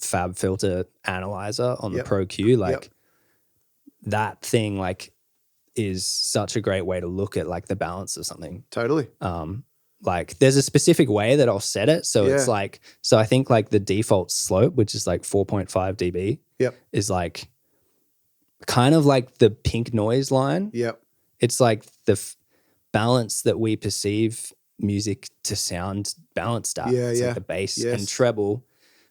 Fab Filter analyzer on the Pro Q, like that thing like is such a great way to look at like the balance of something. Totally. Like there's a specific way that I'll set it. So it's like, so I think like the default slope, which is like 4.5 dB is like kind of like the pink noise line. It's like the balance that we perceive music to sound balanced at. It's like the bass and treble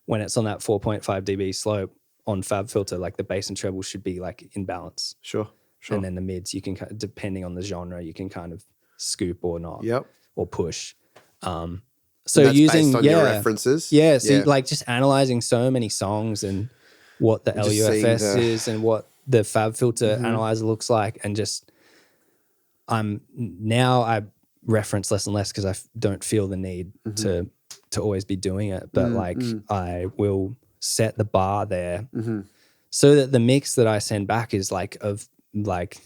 when it's on that 4.5 dB slope on Fab Filter, like the bass and treble should be like in balance. Sure. And then the mids, you can, depending on the genre, you can kind of scoop or not or push. So that's using based on your references. So like just analyzing so many songs and what the LUFS is and what the Fab Filter analyzer looks like, and just I reference less and less because I don't feel the need to always be doing it, but I will set the bar there so that the mix that I send back is like of like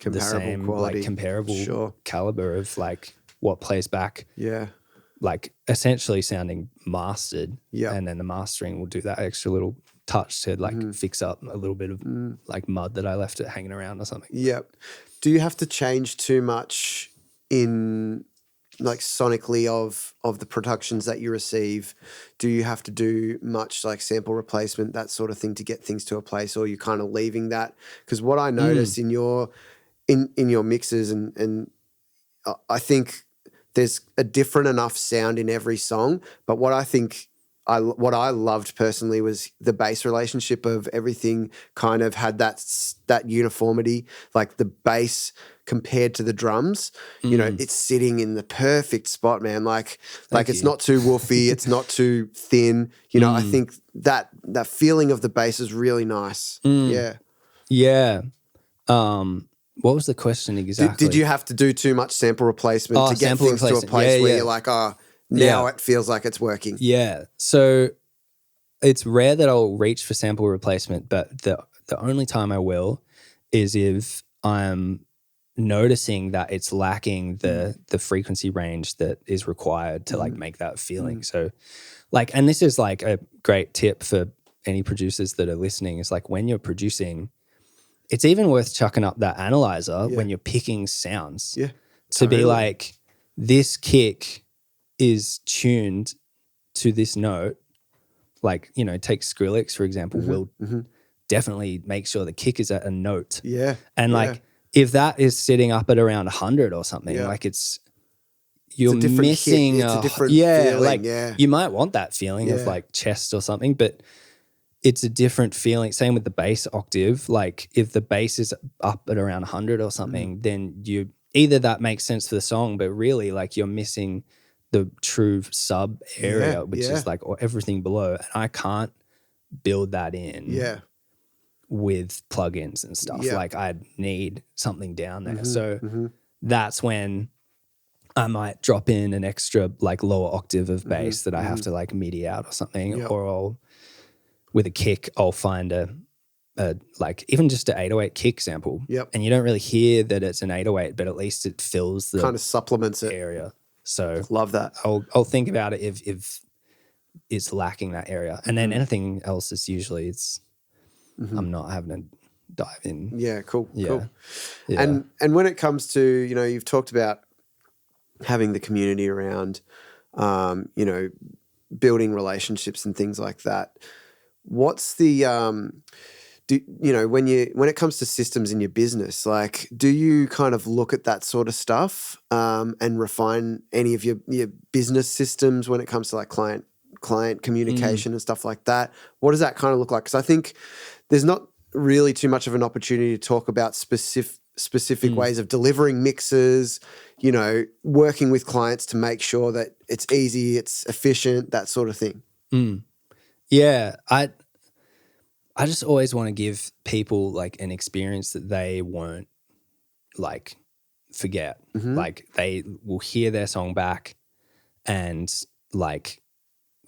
comparable the same quality, like comparable caliber of like what plays back. Like essentially sounding mastered. And then the mastering will do that extra little touch to like fix up a little bit of like mud that I left it hanging around or something. Do you have to change too much in like sonically of the productions that you receive? Do you have to do much like sample replacement, that sort of thing, to get things to a place, or are you kind of leaving that? Because what I notice in your mixes and I think there's a different enough sound in every song, but what I think what I loved personally was the bass relationship of everything kind of had that uniformity, like the bass compared to the drums, you know, it's sitting in the perfect spot, man. Like it's not too woofy, it's not too thin. You know, I think that feeling of the bass is really nice. Yeah. Yeah. What was the question exactly? Did you have to do too much sample replacement to get things to a place where you're like, now it feels like it's working? Yeah. So it's rare that I'll reach for sample replacement, but the only time I will is if I'm noticing that it's lacking the frequency range that is required to like make that feeling. So like, and this is like a great tip for any producers that are listening, is like when you're producing, it's even worth chucking up that analyzer when you're picking sounds to be like, this kick is tuned to this note. Like, you know, take Skrillex, for example, will definitely make sure the kick is at a note. Yeah. And like, if that is sitting up at around 100 or something, like you're missing hit. It's a different feeling. Like you might want that feeling of like chest or something, but it's a different feeling. Same with the bass octave. Like if the bass is up at around 100 or something, then either that makes sense for the song, but really like you're missing the true sub area, which is like everything below. And I can't build that in with plugins and stuff. Like I need something down there. So that's when I might drop in an extra like lower octave of bass that I have to like MIDI out or something, or with a kick, I'll find a like even just an 808 kick sample. And you don't really hear that it's an 808, but at least it fills the kind of supplements it area. So love that. I'll think about it if it's lacking that area, and then anything else is usually I'm not having to dive in. Yeah, cool. Yeah. And when it comes to, you know, you've talked about having the community around, you know, building relationships and things like that. What's the you know, when it comes to systems in your business, like, do you kind of look at that sort of stuff and refine any of your business systems when it comes to like client communication and stuff like that? What does that kind of look like? Because I think there's not really too much of an opportunity to talk about specific ways of delivering mixes, you know, working with clients to make sure that it's easy, it's efficient, that sort of thing. Yeah, I just always want to give people like an experience that they won't like forget. Like they will hear their song back and like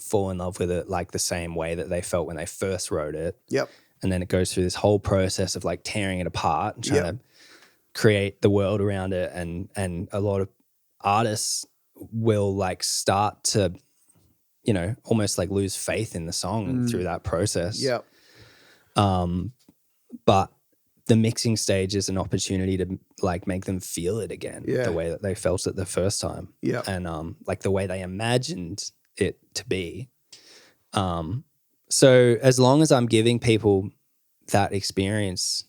fall in love with it like the same way that they felt when they first wrote it. And then it goes through this whole process of like tearing it apart and trying to create the world around it. And a lot of artists will like start to, you know, almost like lose faith in the song through that process. But the mixing stage is an opportunity to like make them feel it again the way that they felt it the first time. And like the way they imagined it to be. So as long as I'm giving people that experience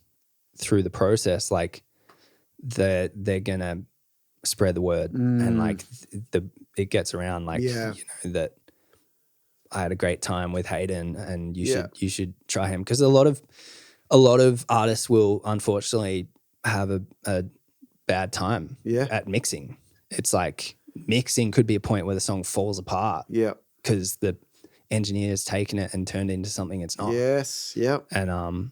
through the process, like they're gonna spread the word and like it gets around like you know that I had a great time with Hayden and you should try him, because a lot of artists will unfortunately have a bad time at mixing. It's like mixing could be a point where the song falls apart because the engineer's taken it and turned it into something it's not. And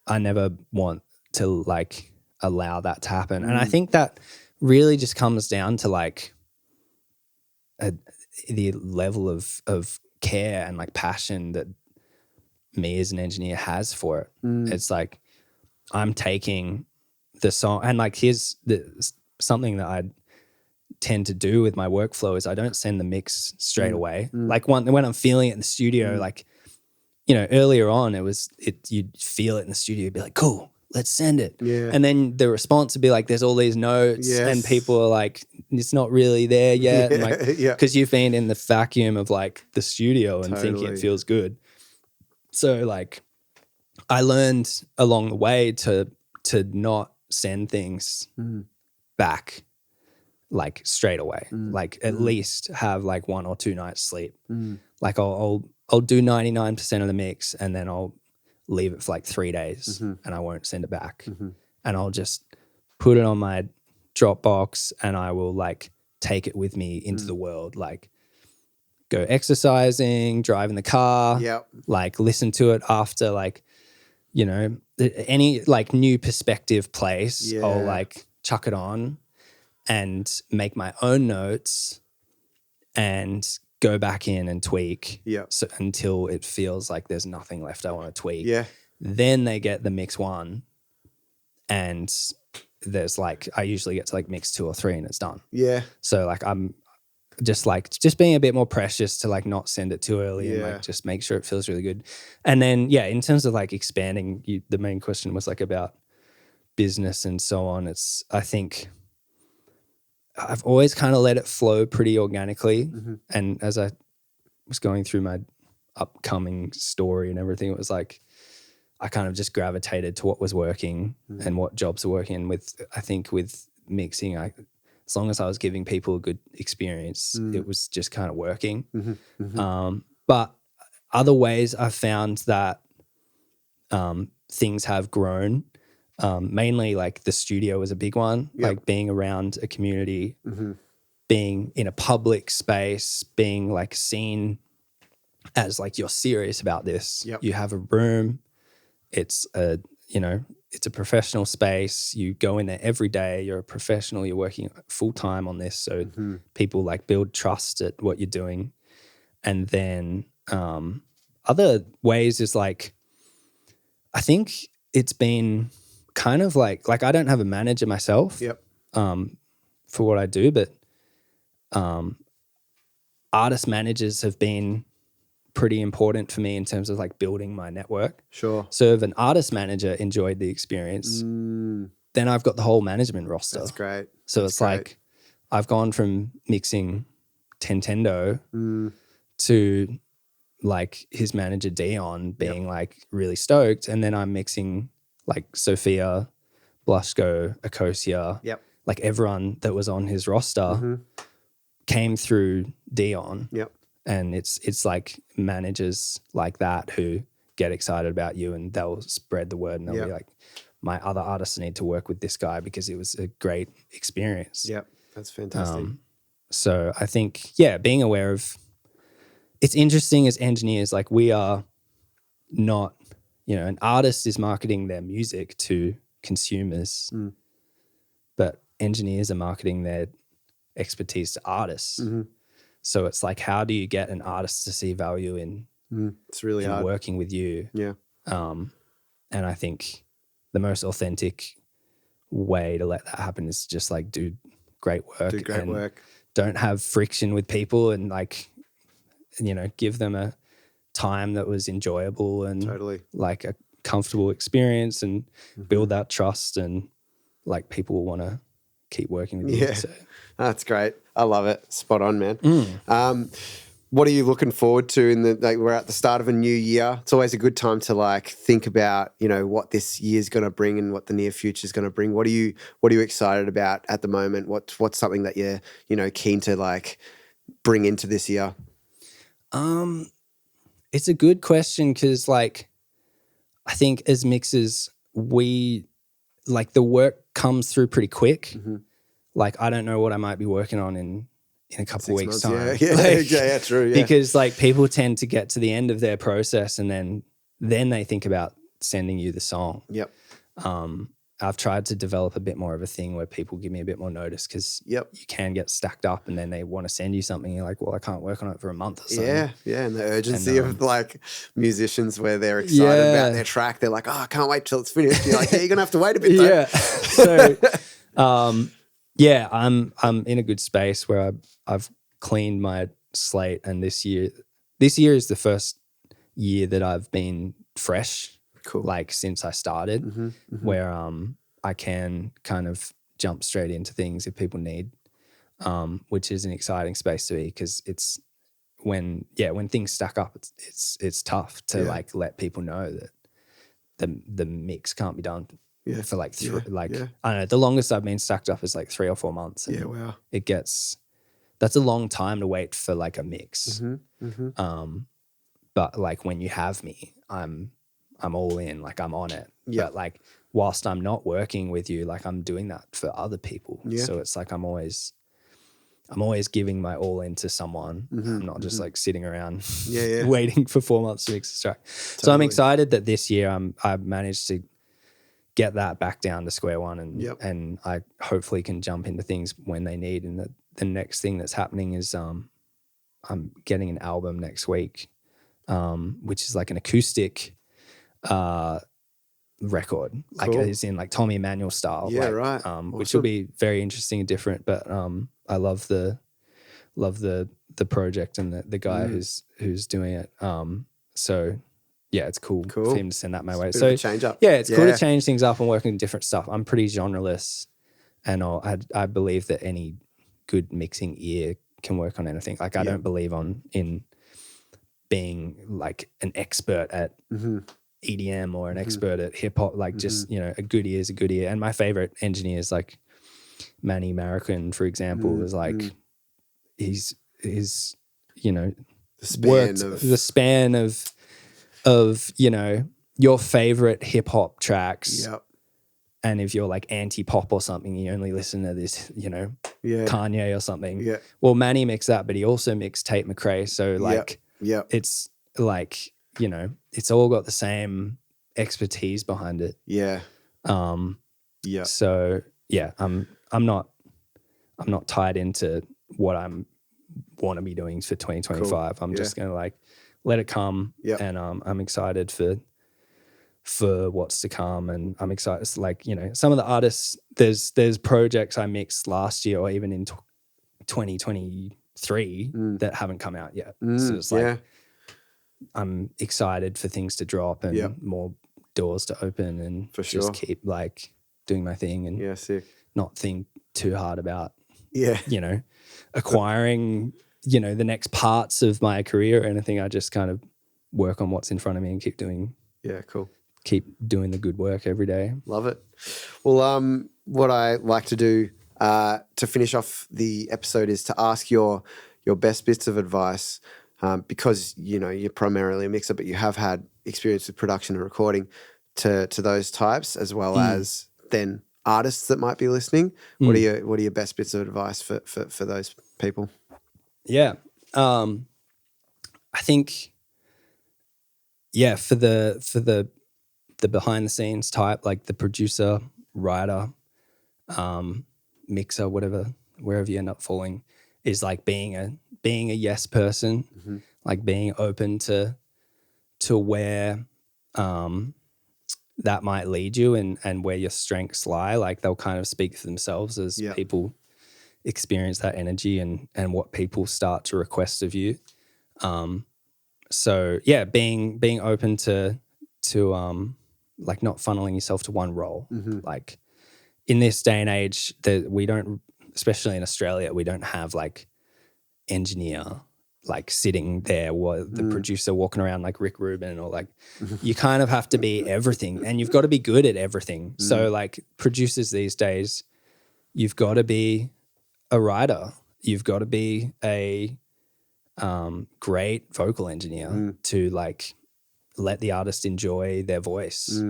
I never want to like allow that to happen. And I think that really just comes down to like the level of care and like passion that me as an engineer has for it. It's like I'm taking the song and like here's something that I tend to do with my workflow is I don't send the mix straight away. Like when I'm feeling it in the studio, like, you know, earlier on you'd feel it in the studio, be like, cool, let's send it. And then the response would be like, there's all these notes and people are like, it's not really there yet. And like, because you've been in the vacuum of like the studio and thinking it feels good. So like I learned along the way to not send things back like straight away, like at least have like 1 or 2 nights sleep. like I'll do 99% of the mix and then I'll leave it for like 3 days and I won't send it back. And I'll just put it on my Dropbox and I will like take it with me into the world, like go exercising, drive in the car, like listen to it after like, you know, any like new perspective place, I'll like chuck it on and make my own notes and go back in and tweak so, until it feels like there's nothing left I want to tweak. Then they get the mix 1 and there's like, I usually get to like mix 2 or 3 and it's done. So like I'm just being a bit more precious to like not send it too early and like just make sure it feels really good. And then, in terms of like expanding, the main question was like about business and so on. I think I've always kind of let it flow pretty organically. And as I was going through my upcoming story and everything, it was like, I kind of just gravitated to what was working and what jobs were working. And I think with mixing, as long as I was giving people a good experience, it was just kind of working. But other ways I've found that things have grown. Mainly like the studio was a big one, like being around a community, being in a public space, being like seen as like you're serious about this. You have a room. It's it's a professional space. You go in there every day. You're a professional. You're working full time on this. So people like build trust at what you're doing. And then other ways is like, I think it's been kind of like I don't have a manager myself for what I do, but artist managers have been pretty important for me in terms of like building my network. Sure. So if an artist manager enjoyed the experience, then I've got the whole management roster. That's great. So it's like I've gone from mixing Tentendo to like his manager Dion being like really stoked, and then I'm mixing like Sophia, Blushko, Akosia, like everyone that was on his roster came through Dion. And it's like managers like that who get excited about you and they'll spread the word and they'll be like, my other artists need to work with this guy because it was a great experience. That's fantastic. So I think, being aware of, it's interesting as engineers, like we are not, an artist is marketing their music to consumers, but engineers are marketing their expertise to artists. So it's like, how do you get an artist to see value in it's really hard working with you? And I think the most authentic way to let that happen is just like do great work. Don't have friction with people and like, give them a time that was enjoyable and like a comfortable experience and build that trust, and like people will want to keep working with you. So. That's great. I love it. Spot on, man. What are you looking forward to we're at the start of a new year. It's always a good time to like think about, what this year's going to bring and what the near future is going to bring. What are you excited about at the moment? What's something that you're, keen to like bring into this year? It's a good question because like I think as mixers, we like the work comes through pretty quick. Like I don't know what I might be working on in a couple of weeks' time. True. Because like people tend to get to the end of their process and then they think about sending you the song. I've tried to develop a bit more of a thing where people give me a bit more notice because you can get stacked up and then they want to send you something. You're like, well, I can't work on it for a month or something. And the urgency of like musicians where they're excited about their track. They're like, oh, I can't wait till it's finished. You're like, you're going to have to wait a bit though. So, I'm in a good space where I've cleaned my slate, and this year is the first year that I've been fresh. Cool. Like since I started, where I can kind of jump straight into things if people need, which is an exciting space to be because it's when things stack up, it's tough to like let people know that the mix can't be done for like I don't know, the longest I've been stacked up is like 3 or 4 months. And wow. It gets that's a long time to wait for like a mix. But like when you have me, I'm all in, like I'm on it. But like whilst I'm not working with you, like I'm doing that for other people. So it's like I'm always giving my all into someone. I'm not just like sitting around waiting for 4 months to mix a track. Totally. So I'm excited that this year I've managed to get that back down to square one, and I hopefully can jump into things when they need. And the next thing that's happening is I'm getting an album next week, which is like an acoustic record, like as in like Tommy Emmanuel style, awesome. Which will be very interesting and different. But I love the project and the guy who's doing it. So yeah, it's cool for him to send that my way. So change up. Yeah, it's cool to change things up and work on different stuff. I'm pretty genreless, and I believe that any good mixing ear can work on anything. Like I don't believe in being like an expert at EDM or an expert at hip hop. Like just, you know, a good ear is a good ear. And my favorite engineers, like Manny Marroquin, for example, is like he's you know, the span of you know, your favorite hip hop tracks. And if you're like anti-pop or something, you only listen to this, you know, Kanye or something. Well, Manny mixed that, but he also mixed Tate McRae. So like, it's like, you know, it's all got the same expertise behind it. So yeah, I'm not tied into what I'm want to be doing for 2025. I'm just going to like let it come. And I'm excited for what's to come, and I'm excited. It's like, you know, some of the artists, there's projects I mixed last year or even in 2023 that haven't come out yet. So it's like I'm excited for things to drop and more doors to open, and just keep like doing my thing and not think too hard about you know, acquiring, you know, the next parts of my career or anything. I just kind of work on what's in front of me and keep doing keep doing the good work every day. Love it. Well, what I like to do to finish off the episode is to ask your best bits of advice, because, you know, you're primarily a mixer, but you have had experience with production and recording to those types, as well as then artists that might be listening. What are your best bits of advice for those people? Yeah. I think, for the behind the scenes type, like the producer, writer, mixer, wherever you end up falling, is like being a yes person, like being open to where that might lead you and where your strengths lie. Like they'll kind of speak for themselves as people experience that energy and what people start to request of you. So yeah, being open to like not funneling yourself to one role. Like in this day and age, that we don't, especially in Australia, we don't have like engineer like sitting there, the producer walking around like Rick Rubin, or like you kind of have to be everything, and you've got to be good at everything. So like producers these days, you've got to be a writer, you've got to be a great vocal engineer to like let the artist enjoy their voice.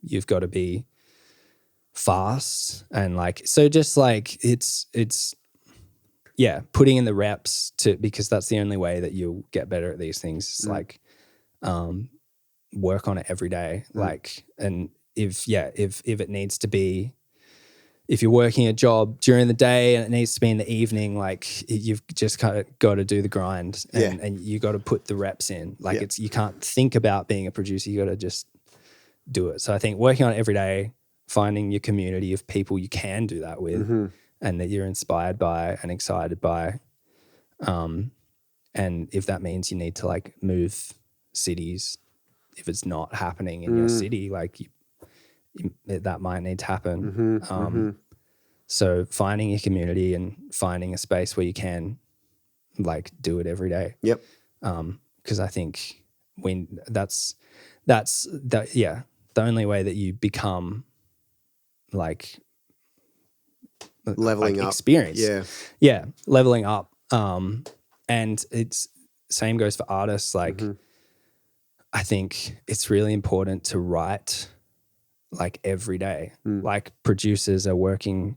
You've got to be fast, and like, so just like it's putting in the reps because that's the only way that you'll get better at these things. It's like work on it every day. Like, and if it needs to be, if you're working a job during the day and it needs to be in the evening, like you've just kind of got to do the grind and you got to put the reps in. Like you can't think about being a producer. You got to just do it. So I think working on it every day, finding your community of people you can do that with and that you're inspired by and excited by. And if that means you need to like move cities, if it's not happening in your city, like that might need to happen. So finding your community and finding a space where you can like do it every day. Because I think that's the only way that you become like leveling up experience. Leveling up And it's same goes for artists. Like, I think it's really important to write like every day. Like producers are working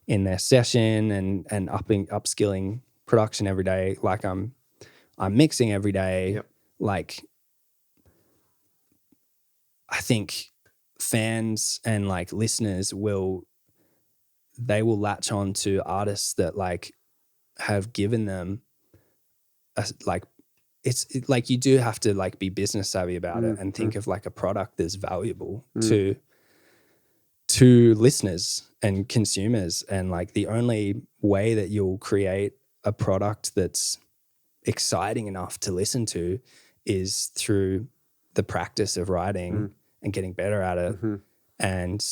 in their session and upskilling production every day. Like I'm mixing every day. Yep. Like I think fans and like listeners will latch on to artists that like have given them like you do have to like be business savvy about it and think of like a product that's valuable to listeners and consumers. And like the only way that you'll create a product that's exciting enough to listen to is through the practice of writing and getting better at it. And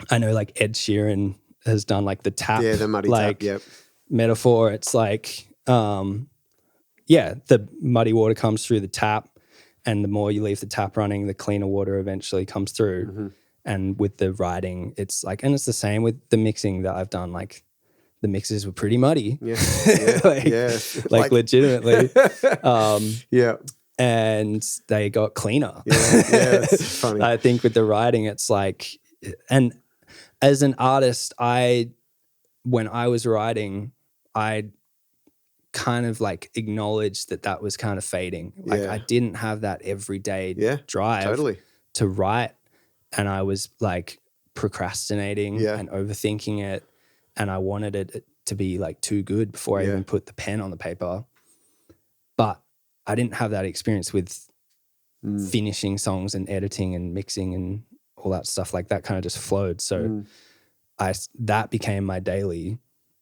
I know like Ed Sheeran has done like the tap, the muddy like tap, metaphor. It's like, the muddy water comes through the tap, and the more you leave the tap running, the cleaner water eventually comes through. And with the writing, it's like, and it's the same with the mixing that I've done. Like the mixes were pretty muddy, like legitimately. And they got cleaner. It's funny. I think with the writing, it's like, and as an artist, when I was writing, I kind of like acknowledged that was kind of fading. Like I didn't have that everyday drive to write, and I was like procrastinating and overthinking it, and I wanted it to be like too good before I even put the pen on the paper. But I didn't have that experience with finishing songs and editing and mixing and all that stuff. Like that kind of just flowed. So that became my daily,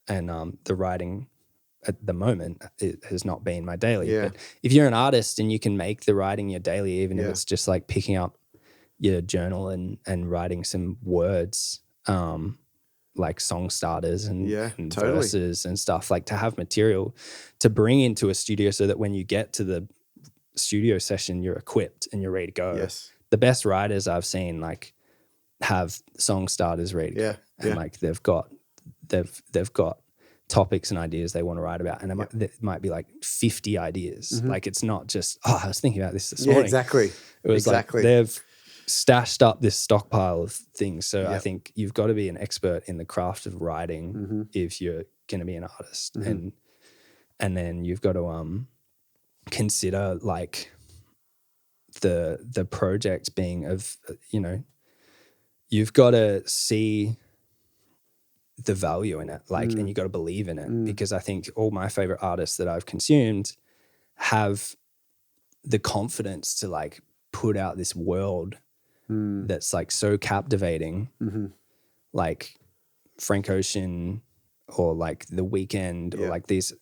and the writing at the moment, it has not been my daily. But if you're an artist and you can make the writing your daily, even if it's just like picking up your journal and writing some words, like song starters and verses and stuff, like to have material to bring into a studio so that when you get to the studio session, you're equipped and you're ready to go. The best writers I've seen like have song starters ready to go. And like they've got topics and ideas they want to write about, and it might be like 50 ideas. Like it's not just, I was thinking about this morning. Exactly. It was like they've stashed up this stockpile of things. So I think you've got to be an expert in the craft of writing if you're going to be an artist. And then you've got to consider like the project being of, you've got to see the value in it, like, and you got to believe in it, because I think all my favorite artists that I've consumed have the confidence to like put out this world that's like so captivating, like Frank Ocean or like The Weeknd or like these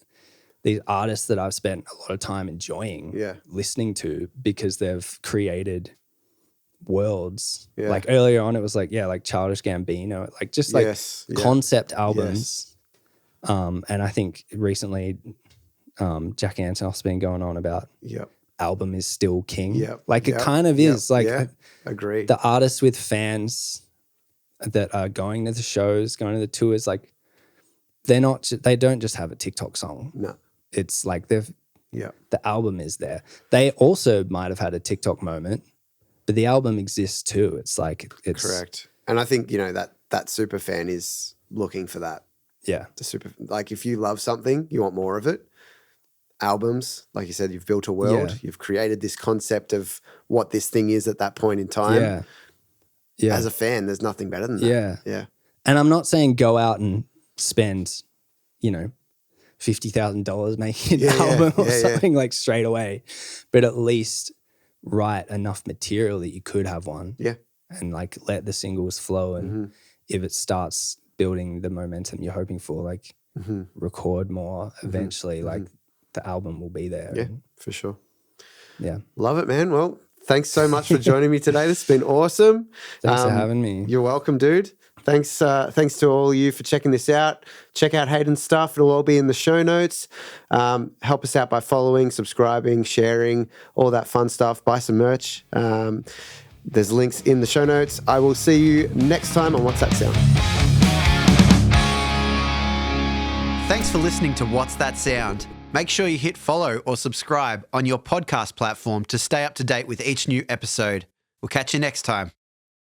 artists that I've spent a lot of time enjoying listening to, because they've created worlds. Like earlier on it was like like Childish Gambino, like just like concept albums. And I think recently Jack Antonoff's been going on about album is still king. Like it kind of is like agree. The artists with fans that are going to the shows, going to the tours, like they don't just have a TikTok song. No, it's like the album is there. They also might have had a TikTok moment, but the album exists too. It's like it's correct. And I think that super fan is looking for that. The super, like if you love something, you want more of it. Albums, like you said, you've built a world. You've created this concept of what this thing is at that point in time. As a fan, there's nothing better than that. And I'm not saying go out and spend, $50,000 making an album or something like straight away, but at least write enough material that you could have one. And like let the singles flow, and if it starts building the momentum you're hoping for, like record more eventually, like the album will be there. For sure. Love it, man. Well, thanks so much for joining me today. This has been awesome. Thanks for having me. You're welcome, dude. Thanks to all of you for checking this out. Check out Hayden's stuff. It'll all be in the show notes. Help us out by following, subscribing, sharing, all that fun stuff. Buy some merch. There's links in the show notes. I will see you next time on What's That Sound? Thanks for listening to What's That Sound? Make sure you hit follow or subscribe on your podcast platform to stay up to date with each new episode. We'll catch you next time.